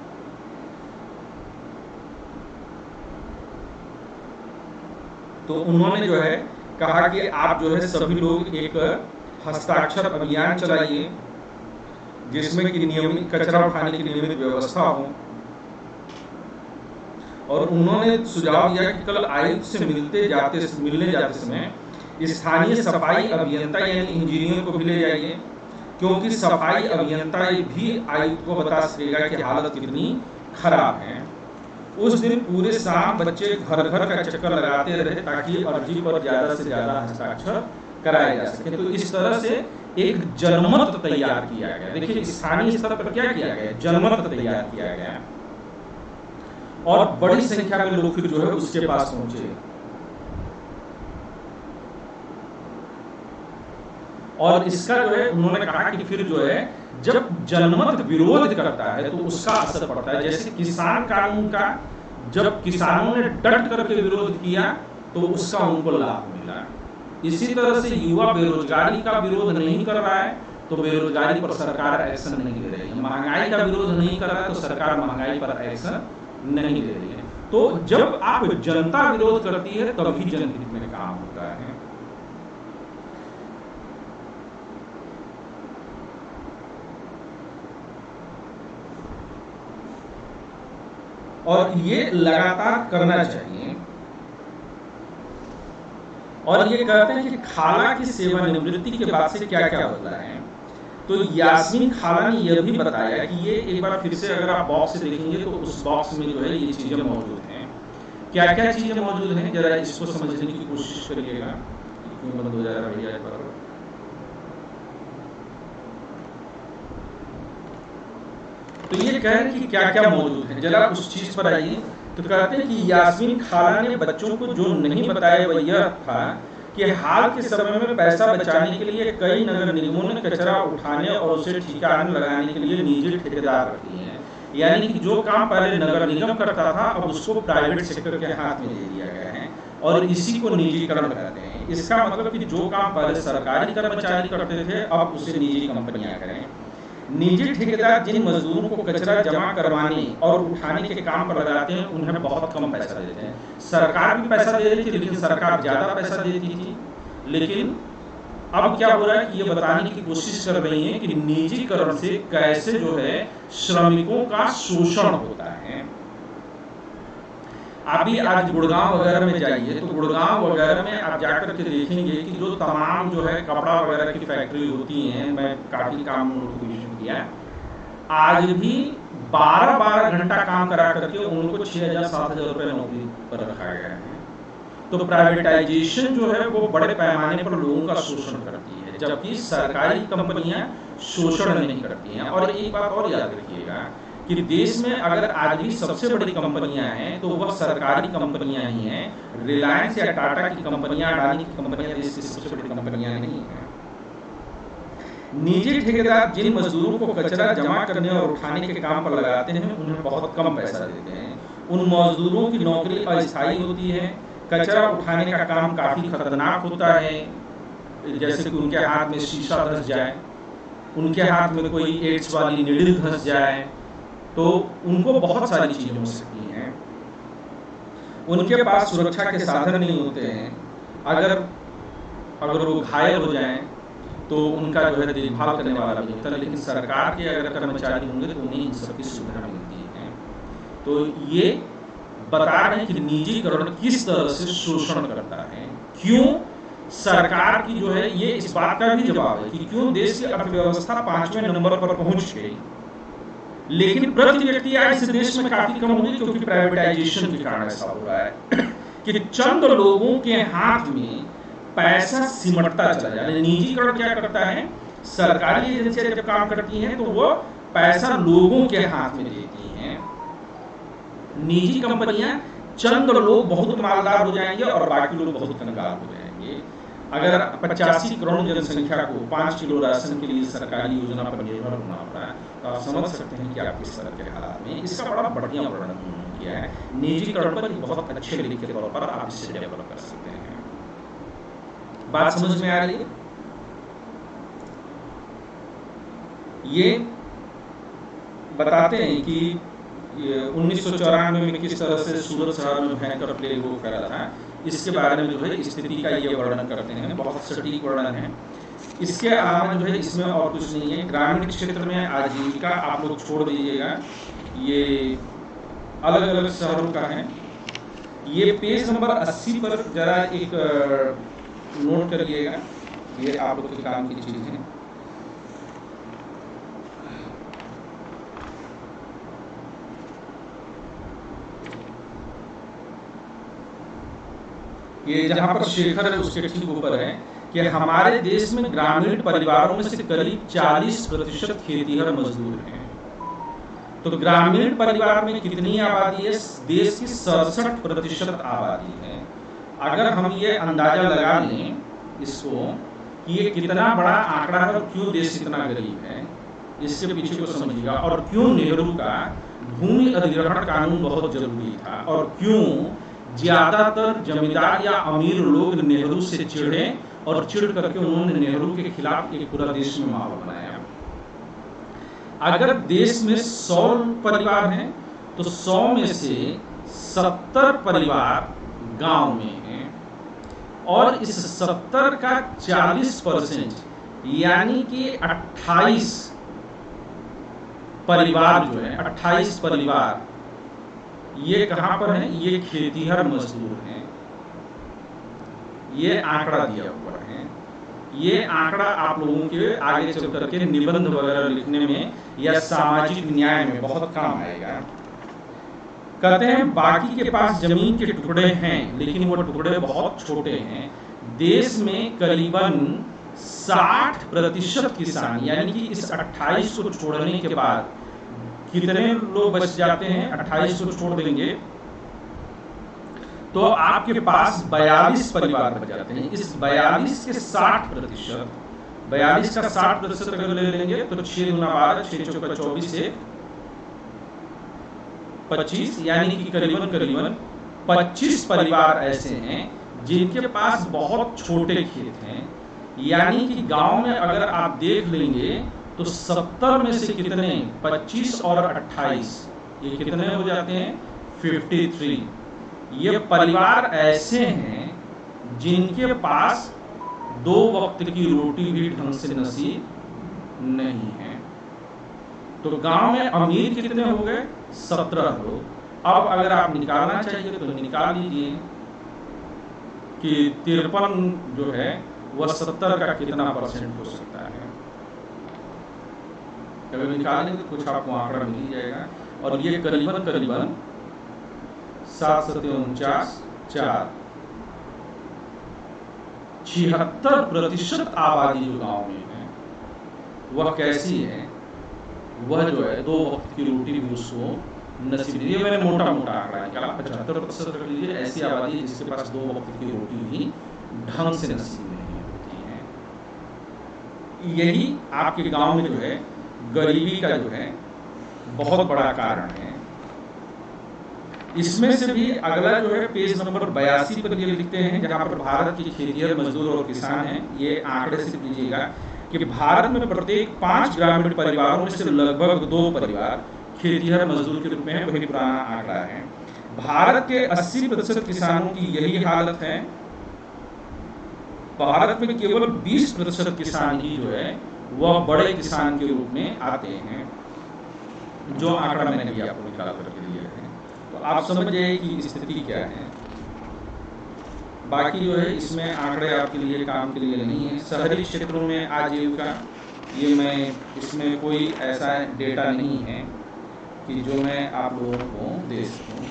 S1: तो उन्होंने जो है कहा कि आप जो है सभी लोग एक हस्ताक्षर अभियान चलाइए जिसमें कि नियमित कचरा उठाने की नियमित व्यवस्था हो। और उन्होंने सुझाव दिया कि कल आयुक्त से मिलने जाते समय स्थानीय सफाई अभियंता यानी इंजीनियर को भी ले जाइए, क्योंकि सफाई अभियंता भी आयुक्त को बता सकेगा कि हालत कितनी खराब है। उस दिन पूरे शाम बच्चे घर घर का चक्कर लगाते रहे ताकि अर्जी पर ज्यादा से ज्यादा हस्ताक्षर कराए जा सके। तो इस तरह से एक जनमत तैयार किया गया। देखिए स्थानीय स्तर पर क्या किया गया, जनमत तैयार किया गया और बड़ी संख्या में लोग फिर जो है उसके पास पहुंचे। और इसका जो है उन्होंने कहा कि फिर जो है जब जनमत विरोध करता है तो उसका असर पड़ता है। जैसे किसान कानून का जब किसानों ने डट करके विरोध किया तो उसका उनको लाभ मिला। इसी तरह से युवा बेरोजगारी का विरोध नहीं कर रहा है तो बेरोजगारी पर सरकार एक्शन नहीं ले रही है। महंगाई का विरोध नहीं कर रहा है तो सरकार महंगाई पर एक्शन नहीं ले रही है। तो जब आप जनता विरोध करती है तभी जनहित में काम होता है। और ये लगातार करना चाहिए। और ये कहते हैं कि खाला की सेवानिवृत्ति के बाद से क्या क्या होता है। तो यास्मीन खाला ने यह भी बताया कि ये एक बार फिर से अगर आप बॉक्स से देखेंगे तो उस बॉक्स में जो है ये चीजें मौजूद हैं। क्या क्या चीजें मौजूद हैं जरा इसको समझने की कोशिश करिएगा। क्यों बंद हो जा रहा है भैया पर। तो ये कह रहे हैं कि क्या क्या मौजूद है, जरा उस चीज पर आइए। तो कहते हैं कि यास्मीन खाला ने बच्चों को जो नहीं बताया वह यह था कि हाल के समय में पैसा बचाने के लिए कई नगर निगमों ने कचरा उठाने और उसे ठिकाने लगाने के लिए निजी ठेकेदार रखी हैं। यानी कि जो काम पहले नगर निगम करता था अब उसको प्राइवेट सेक्टर के हाथ में दे दिया गया है और इसी को निजीकरण कहते हैं। इसका मतलब कि जो काम पहले सरकारी कर्मचारी करते थे अब उसे निजी कंपनियां करें। निजी ठेकेदार जिन मजदूरों को कचरा जमा करवाने और उठाने के काम पर लगाते हैं उन्हें बहुत कम पैसा देते हैं। सरकार भी पैसा दे रही थी लेकिन सरकार ज्यादा पैसा देती थी। लेकिन अब क्या हो रहा है कि ये बताने की कोशिश कर रही है कि निजीकरण से कैसे जो है श्रमिकों का शोषण होता है। आप भी आज गुड़गांव वगैरह में जाइए तो गुड़गांव वगैरह में आप जाकर के देखेंगे कि जो तमाम जो है कपड़ा वगैरह की फैक्ट्री होती हैं, मैं काफी काम नोटिफिकेशन किया, आज भी 12-12 घंटा काम करा करके उनको 6,000-7,000 रुपए नौकरी पर रखा गया है। तो प्राइवेटाइजेशन जो है वो बड़े पैमाने पर लोगों का शोषण करती है, जबकि सरकारी कंपनियां शोषण नहीं करती हैं। और एक बात और याद रखिएगा कि देश में अगर आज भी सबसे बड़ी कंपनियां हैं तो वह सरकारी कंपनियां ही हैं। रिलायंस या टाटा की कंपनियां, अडानी की कंपनियां देश की सबसे बड़ी कंपनियां नहीं हैं। निजी ठेकेदार जिन मजदूरों को कचरा जमा करने और उठाने के काम पर लगाते हैं उन्हें बहुत कम पैसा देते हैं। उन मजदूरों की नौकरी अस्थायी होती है। कचरा उठाने का काम काफी खतरनाक होता है, जैसे कि उनके हाथ में शीशा धंस जाए, उनके हाथ में कोई एड्स वाली नीडल धंस जाए, तो उनको बहुत सारी चीजें हो सकती हैं। उनके पास सुरक्षा के साधन नहीं होते हैं। अगर वो घायल हो जाएं तो उनका जो है देखभाल करने वाला भी होता है। लेकिन सरकार के अगर कर्मचारी होंगे तो उन्हें इन सबकी सुविधा मिलती है। तो ये बता रहे हैं कि निजीकरण किस तरह से शोषण करता है। क्यों सरकार की जो है ये इस बात का भी जवाब है कि क्यों देश की अर्थव्यवस्था 5वें नंबर पर पहुंच गई लेकिन प्रति व्यक्ति आय इस देश में काफी कम हुई, क्योंकि प्राइवेटाइजेशन के कारण ऐसा हो रहा है कि चंद लोगों के हाथ में पैसा सिमटता चला जाए। निजीकरण क्या करता है, सरकारी एजेंसियां जब काम करती हैं तो वो पैसा लोगों के हाथ में देती हैं। निजी कंपनियां चंद लोग बहुत मालदार हो जाएंगे और बाकी लोग बहुत कंगाल हो जाएंगे। अगर 85 करोड़ जनसंख्या को 5 किलो राशन के लिए सरकारी योजना पर निर्भर होना पड़ा है तो आप समझ सकते हैं कि आप किस तरह के हालात में। इसका बड़ा बढ़िया वर्णन किया है। निजीकरण पर बहुत अच्छे लेख के तौर पर आप इसे डेवलप कर सकते हैं। बात समझ में आ रही है? ये बताते हैं कि 1994 में किस तरह से सूरत शहर में भयंकर प्लेग रोग फैला था। इसके बारे में जो है स्थिति का ये वर्णन करते हैं, बहुत सटीक वर्णन है। इसके अलावा जो है इसमें और कुछ नहीं है। ग्रामीण क्षेत्र में आजीविका आप लोग छोड़ दीजिएगा, ये अलग अलग शहरों का है। ये पेज नंबर 80 पर जरा एक नोट करिएगा, ये आप लोग के काम की चीज है। ये जहां पर शेखर है उसके ठीक ऊपर है कि हमारे देश में ग्रामीण परिवारों में से करीब 40% खेतीहर मजदूर हैं। तो ग्रामीण परिवार में कितनी आबादी है? देश की 67% आबादी है। अगर हम ये अंदाजा लगा लें इसको कि ये कितना बड़ा आंकड़ा है और क्यों देश इतना गरीब है, इसके पीछे को समझिएगा। और क्यों नेहरू का भूमि अधिग्रहण कानून बहुत जरूरी था, और क्यों ज्यादातर जमींदार या अमीर लोग नेहरू से चिढ़े और चिढ़ करके उन्होंने नेहरू के खिलाफ एक पूरा देश में माहौल बनाया। अगर देश में 100 परिवार हैं तो 100 में से 70 परिवार गांव में हैं, और इस 70 का 40% यानी कि 28 परिवार जो है, 28 परिवार ये कहां पर हैं? ये खेतीहर मजदूर हैं। ये आंकड़ा दिया हुआ है। ये आंकड़ा आप लोगों के आगे चल करके निबंध वगैरह लिखने में या सामाजिक न्याय में बहुत काम आएगा। कहते हैं बाकी के पास जमीन के टुकड़े हैं, लेकिन वो टुकड़े बहुत छोटे हैं। देश में करीबन 60% किसान, यानी कि इस 28 को छोड़ने के बाद कितने लोग बच जाते हैं? 28 को छोड़ देंगे तो आपके पास 42 परिवार बच जाते हैं। इस 42 के 60%, 42 का 60% अगर ले लेंगे तो 6 गुना 12, 6 चौका 24 से 25, यानी कि करीबन 25 परिवार ऐसे हैं जिनके पास बहुत छोटे खेत हैं। यानी कि गांव में अगर आप देख लेंगे तो 70 में से कितने? 25 और 28, ये कितने हो जाते हैं? 53। ये परिवार ऐसे हैं जिनके पास 2 वक्त की रोटी भी ढंग से नसीब नहीं है। तो गांव में अमीर कितने हो गए? 17 लोग। अब अगर आप निकालना चाहिए तो निकाल लीजिए कि 53 जो है वह 70 का कितना परसेंट हो सकता है। अगर निकालेंगे तो कुछ आपको आंकड़ा मिल ही जाएगा। और ये करीबन 7 7 49 4 76% आबादी जो गांव में है वह कैसी है? वह जो है 2 वक्त की रोटी भी उसको नसीब नहीं। ये मैंने मोटा आंकड़ा निकाला, 75% रख लीजिए। ऐसी आबादी जिसके पास 2 वक्त की रोटी भी ढंग से नसीब नहीं होती है। यही आपके गांव में जो है गरीबी का जो है बहुत बड़ा कारण है। इसमें से भी अगला जो है पेज नंबर 82 पर ये लिखते हैं, जहां पर भारत के खेतीहर मजदूर और किसान हैं। ये आंकड़े से लीजिएगा कि भारत में प्रत्येक 5 ग्रामीण परिवारों में से लगभग 2 परिवार खेतीहर मजदूर के रूप में है। वही पुराना आंकड़ा है। भारत के 80% किसानों की यही हालत है। भारत में केवल 20% किसान ही जो है वह बड़े किसान के रूप में आते हैं, जो आंकड़ा मैंने भी आपको निकाल करके दिया है। तो आप समझ जाइए कि स्थिति क्या है। बाकी जो है इसमें आंकड़े आपके लिए काम के लिए नहीं है। शहरी क्षेत्रों में आजीविका, ये मैं इसमें कोई ऐसा डेटा नहीं है कि जो मैं आप लोगों को दे सकूं।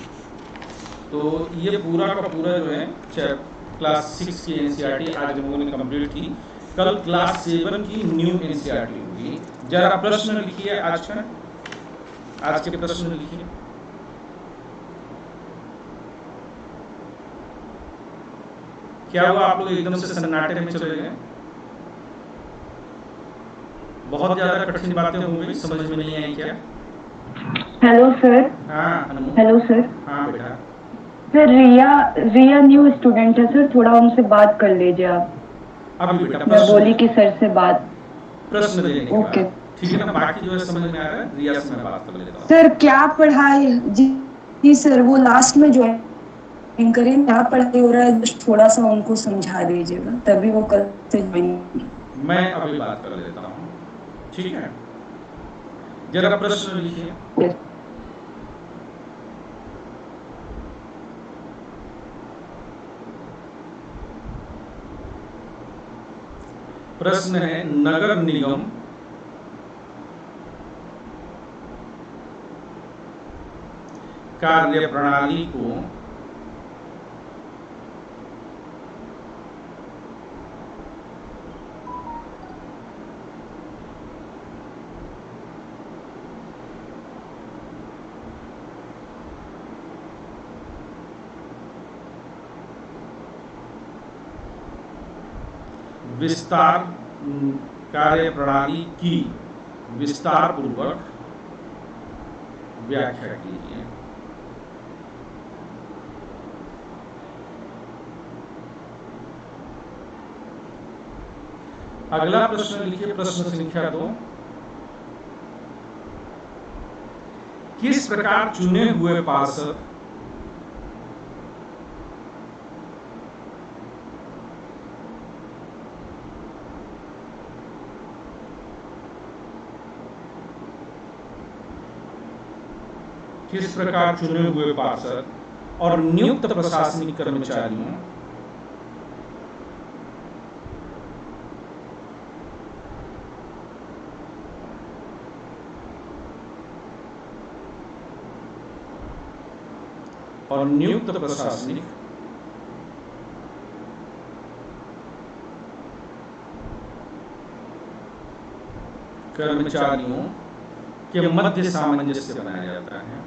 S1: तो ये पूरा का पूरा जो है क्लास 6 की एनसीईआरटी आज हम लोगों ने कंप्लीट की। कल क्लास 7 की न्यू एनसीईआरटी होगी। जरा प्रश्न लिखिए आज के प्रश्न लिखिए। क्या हुआ? आप लोग एकदम से सन्नाटे में चले गए? बहुत ज्यादा कठिन बातें हो गई, समझ में नहीं आई क्या?
S7: Hello sir.
S1: हाँ
S7: हेलो सर।
S1: हाँ बेटा।
S7: सर रिया न्यू स्टूडेंट है सर, थोड़ा उनसे बात कर लीजिए आप।
S1: अभी बेटा
S7: मैं बोली कि सर से बात
S1: प्रश्न देने के
S7: ओके
S1: बाद, ठीक है ना? बाकी जो है समझ में आ रहा है, रिया से मैं बात कर लेता हूँ।
S7: सर क्या पढ़ाई? जी सर, वो लास्ट में ज्वाइन करें, क्या पढ़ाई हो रहा है जस्ट थोड़ा सा उनको समझा दीजिएगा, तभी वो कल से ज्वाइन।
S1: मैं अभी बात कर लेता हूँ, ठीक है? जरा प्रश्न लिखिए। प्रश्न है, नगर निगम कार्यप्रणाली को विस्तार कार्यप्रणाली की विस्तार पूर्वक व्याख्या कीजिए। अगला प्रश्न लिखिए, प्रश्न संख्या 2। किस प्रकार चुने हुए पार्षद किस प्रकार चुने हुए पार्षद और नियुक्त प्रशासनिक कर्मचारियों और नियुक्त प्रशासनिक कर्मचारियों के मध्य सामंजस्य बनाया जाता है।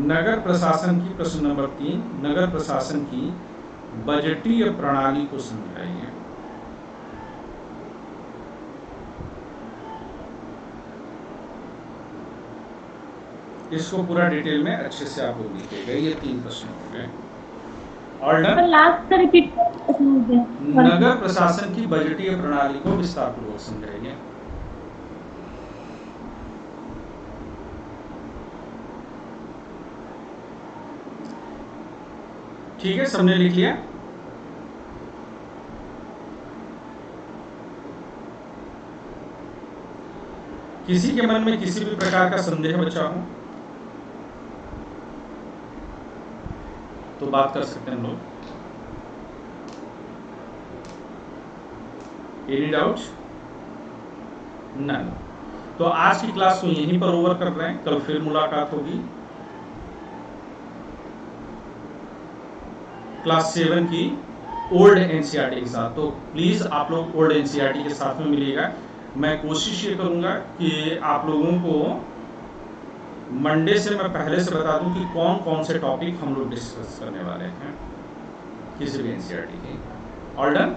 S1: नगर प्रशासन की, प्रश्न नंबर 3, नगर प्रशासन की बजटीय प्रणाली को समझाइए। इसको पूरा डिटेल में अच्छे से आप लोग लिखेंगे। ये 3 प्रश्न हो गए। और
S4: लास्ट का रिपीट।
S1: नगर प्रशासन की बजटीय प्रणाली को विस्तार पूर्वक समझाइए। ठीक है, सबने लिख लिया? किसी के मन में किसी भी प्रकार का संदेह बचा हो तो बात कर सकते हैं लोग। Any doubt? नन। तो आज की क्लास को यहीं पर ओवर कर रहे हैं, कल फिर मुलाकात होगी क्लास 7 की ओल्ड एनसीईआरटी के साथ। तो प्लीज आप लोग ओल्ड एनसीईआरटी के साथ में मिलिएगा। मैं कोशिश ये करूंगा कि आप लोगों को मंडे से मैं पहले से बता दूं कि कौन कौन से टॉपिक हम लोग डिस्कस करने वाले हैं किसी भी एनसीईआरटी की। All done?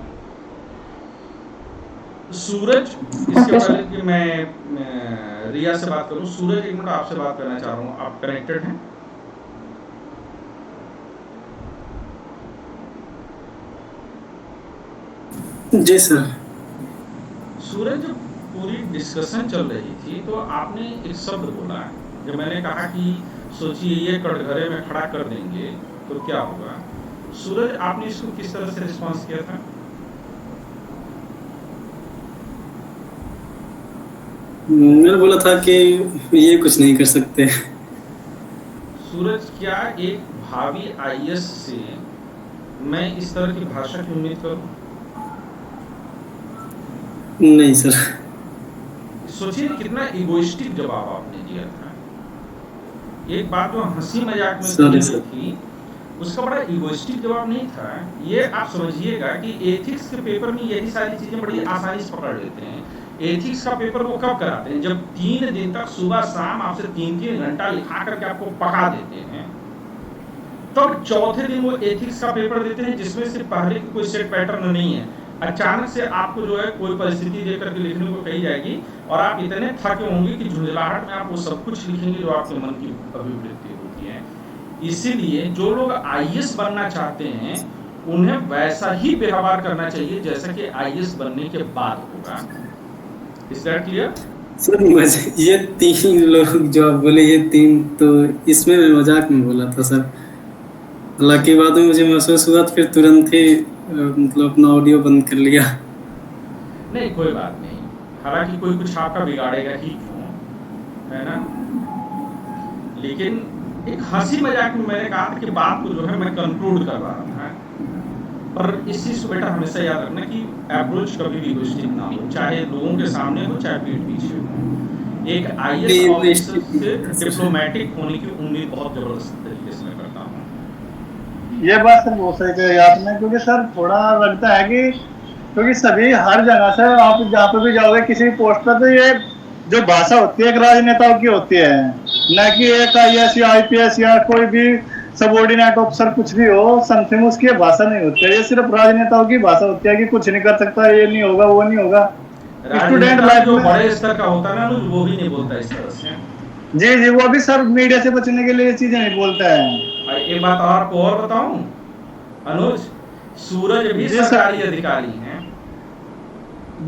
S1: सूरज, इसके पहले कि मैं रिया से बात करूं, सूरज एक मिनट आपसे बात करना चाह रहा हूं। आप कनेक्टेड हैं?
S2: जी सर।
S1: सूरज, जब पूरी डिस्कशन चल रही थी तो आपने एक शब्द बोला, जब मैंने कहा कि सोचिए ये कटघरे में खड़ा कर देंगे तो क्या होगा। सूरज, आपने इसको किस तरह से रिस्पॉन्स किया था?
S2: मैंने बोला था कि ये कुछ नहीं कर सकते।
S1: सूरज, क्या एक भावी आईएएस से मैं इस तरह की भाषा की उम्मीद करूं?
S2: नहीं सर।
S1: सोचिए कितना इगोइस्टिक जवाब आपने दिया था। एक बात जो हंसी मजाक में थी उसका बड़ा इगोइस्टिक जवाब नहीं था। ये आप समझिएगा कि एथिक्स के पेपर में यही सारी चीजें बड़ी आसानी से पकड़ लेते हैं। एथिक्स का पेपर वो कब कराते हैं? जब 3 दिन तक सुबह शाम आपसे 3-3 घंटा लिखा करके आपको पका देते हैं, तब चौथे दिन वो एथिक्स का पेपर देते हैं जिसमें से पहले की कोई सेट पैटर्न नहीं है। अचानक से आपको जो है कोई परिस्थिति देख करके लिखने को कही जाएगी और आप इतने थके होंगे कि झुंझलाहट में आप वो सब कुछ लिखेंगे जो आपके मन की अभिवृत्ति होती है। इसीलिए जो लोग आईएएस बनना चाहते हैं उन्हें वैसा ही व्यवहार करना चाहिए जैसा कि आईएएस बनने के बाद होगा। Is that clear?
S2: सर मुझे ये 3 लोग जो आप बोले, ये 3 तो इसमें मैं मजाक में बोला था सर। हालांकि बाद में मुझे महसूस हुआ तो फिर तुरंत ही मतलब अपना ऑडियो बंद कर लिया।
S1: नहीं कोई बात नहीं, हालांकि कोई कुछ आपका बिगाड़ेगा ही क्यों, है ना। लेकिन एक हंसी मजाक में मैंने कहा था कि बात को जो है मैं कंक्लूड कर रहा था, पर इस चीज को बेटा हमेशा याद रखना कि अप्रोच कभी भी इगोइस्टिक ना हो, चाहे लोगों के सामने हो चाहे पीठ पीछे हो। एक आईएएस ऑफिसर से डिप्लोमेटिक होने की उम्मीद बहुत जबरदस्त तरीके से मैं करता हूँ।
S5: ये बात सर बहुत सही कही आपने, क्योंकि सर थोड़ा लगता है कि क्योंकि सभी हर जगह से आप जहाँ पे भी जाओगे किसी भी पोस्ट पर, तो ये जो भाषा होती है एक राजनेताओं की होती है, न कि एक आईएएस या आईपीएस या कोई भी सबऑर्डिनेट ऑफिसर कुछ भी हो, समथिंग उसकी भाषा नहीं होती है। ये सिर्फ राजनेताओं की भाषा होती है कि कुछ नहीं कर सकता, ये नहीं होगा, वो नहीं होगा। स्टूडेंट लाइफ
S1: जो
S5: में
S1: बड़े स्तर का होता है ना, वो भी नहीं बोलता इस तरह से।
S5: जी जी, वो भी सर मीडिया से बचने के लिए ये चीजें नहीं बोलता है।
S1: एक बात और आपको और बताऊं अनुज, सूरज भी सरकारी अधिकारी हैं।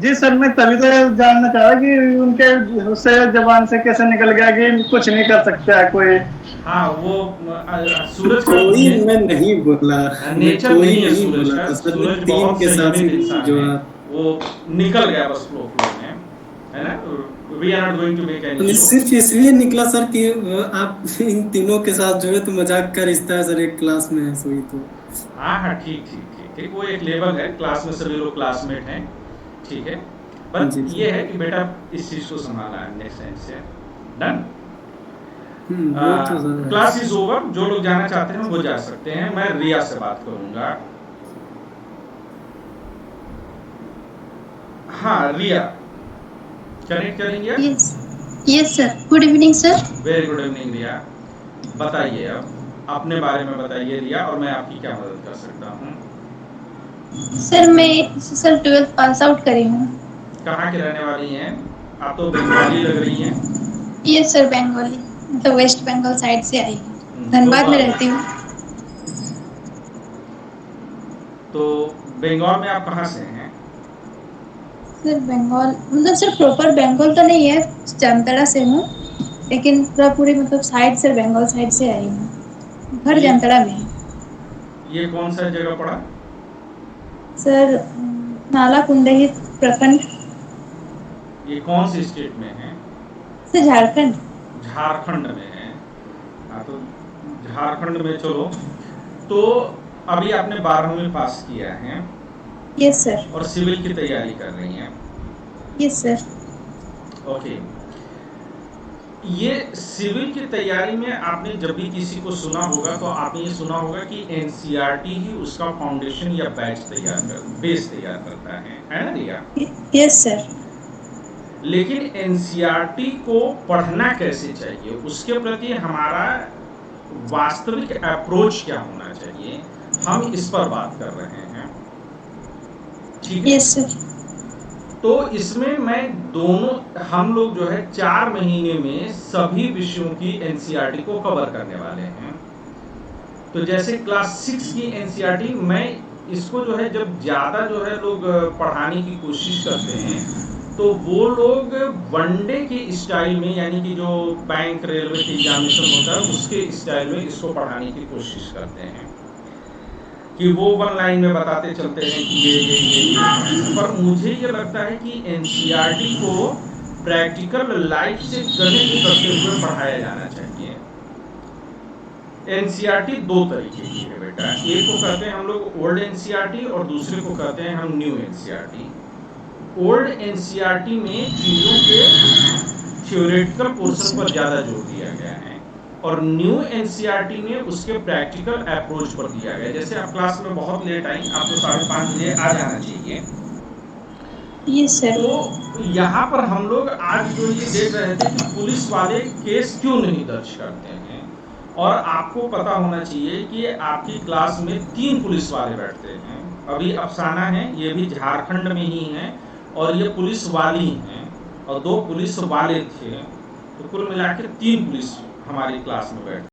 S5: जी सर, मैं तभी तो जानना चाहा कि उनके उससे जबान से कैसे निकल गया कि कुछ नहीं कर सकता है कोई।
S1: हाँ वो सूरज
S2: कोई मैं नहीं बोला,
S1: नेचर
S2: कोई
S1: नहीं है
S2: नहीं
S1: सूरज
S2: बोला
S1: का।
S2: था सर।
S1: सूरज
S2: टीम
S1: बहुत
S2: के साथ
S1: संयमित इंसान
S2: जो
S1: है, वो निकल गया बस फ्लो में, है ना। We are not going to make any show।
S2: सिर्फ इसलिए निकला सर कि आप इन तीनों के साथ जो है तो मजाक का रिश्ता है सर, एक क्लास में है सोई तो।
S1: हाँ ठीक ठीक ठीक ठीक, वो एक लेवल है, क्लास में सभी लोग क्लासमेट हैं, ठीक है। पर ये है कि बेटा इस चीज को संभालना है नेक्स्ट सेंस से। डन। Class is over. जो लोग जाना चाहते हैं वो जा सकते हैं। मैं रिया से बात करूंगा। हाँ रिया, कनेक्ट करेंगे?
S8: Yes sir. Good evening sir.
S1: Very good evening Riya. बताइए अब अपने बारे में बताइए रिया, और मैं आपकी क्या मदद कर सकता हूँ?
S8: सर मैं सर 12th पास आउट करी हूँ।
S1: कहाँ की रहने वाली हैं आप? तो बंगाली लग रही हैं।
S8: यस सर, बंगाली, मतलब वेस्ट बंगाल साइड से आई हूँ, धनबाद में रहती हूँ।
S1: तो बंगाल में आप कहाँ से हैं?
S8: सर बंगाल मतलब सर प्रॉपर बंगाल तो नहीं है, जामताड़ा से हूँ, लेकिन पूरी मतलब साइड से बंगाल साइड से आई हूँ। घर जामताड़ा में है।
S1: ये कौन सा जगह पड़ा?
S8: सर नाला कुंडही प्रखंड।
S1: ये कौन सी स्टेट में है?
S8: सर झारखंड।
S1: झारखंड में है। हाँ तो झारखंड में, चलो तो अभी आपने 12वीं पास किया है?
S8: Yes sir.
S1: और सिविल की तैयारी कर रही हैं?
S8: Yes sir.
S1: ओके। ये सिविल की तैयारी में आपने जब भी किसी को सुना होगा तो आपने ये सुना होगा कि एनसीईआरटी ही उसका फाउंडेशन या बेस तैयार करता है ना रिया?
S8: Yes sir.
S1: लेकिन एनसीईआरटी को पढ़ना कैसे चाहिए, उसके प्रति हमारा वास्तविक अप्रोच क्या होना चाहिए, हम इस पर बात कर रहे हैं, ठीक है?
S8: Yes sir.
S1: तो इसमें मैं हम लोग जो है 4 महीने में सभी विषयों की एनसीईआरटी को कवर करने वाले हैं। तो जैसे क्लास 6 की एनसीईआरटी, मैं इसको जो है जब ज्यादा जो है लोग पढ़ाने की कोशिश करते हैं तो वो लोग वनडे के स्टाइल में, यानी कि जो बैंक रेलवे के एग्जामिनेशन होता है उसके स्टाइल में इसको पढ़ाने की कोशिश करते हैं कि वो 1 लाइन में बताते चलते हैं कि ये। पर मुझे ये लगता है कि एनसीईआरटी को प्रैक्टिकल लाइफ से कनेक्ट करते हुए पढ़ाया जाना चाहिए। एनसीईआरटी 2 तरीके की है बेटा, एक को कहते हैं हम लोग ओल्ड एनसीईआरटी और दूसरे को कहते हैं हम न्यू एनसीईआरटी। ओल्ड एनसीईआरटी में चीजों के थ्योरेटिकल पोर्शन पर ज्यादा जोर दिया गया है और न्यू एनसीईआरटी में उसके प्रैक्टिकल अप्रोच पर दिया गया। जैसे आप क्लास में बहुत लेट आई, आपको 5:30 बजे आ जाना चाहिए।
S8: Yes sir.
S1: तो यहाँ पर हम लोग आज जो ये देख रहे थे कि पुलिस वाले केस क्यों नहीं दर्ज करते हैं, और आपको पता होना चाहिए कि आपकी क्लास में 3 पुलिस वाले बैठते हैं। अभी अफसाना है, ये भी झारखंड में ही है और ये पुलिस वाली हैं और 2 पुलिस वाले थे, तो कुल मिला के 3 पुलिस हमारी क्लास में बैठते हैं।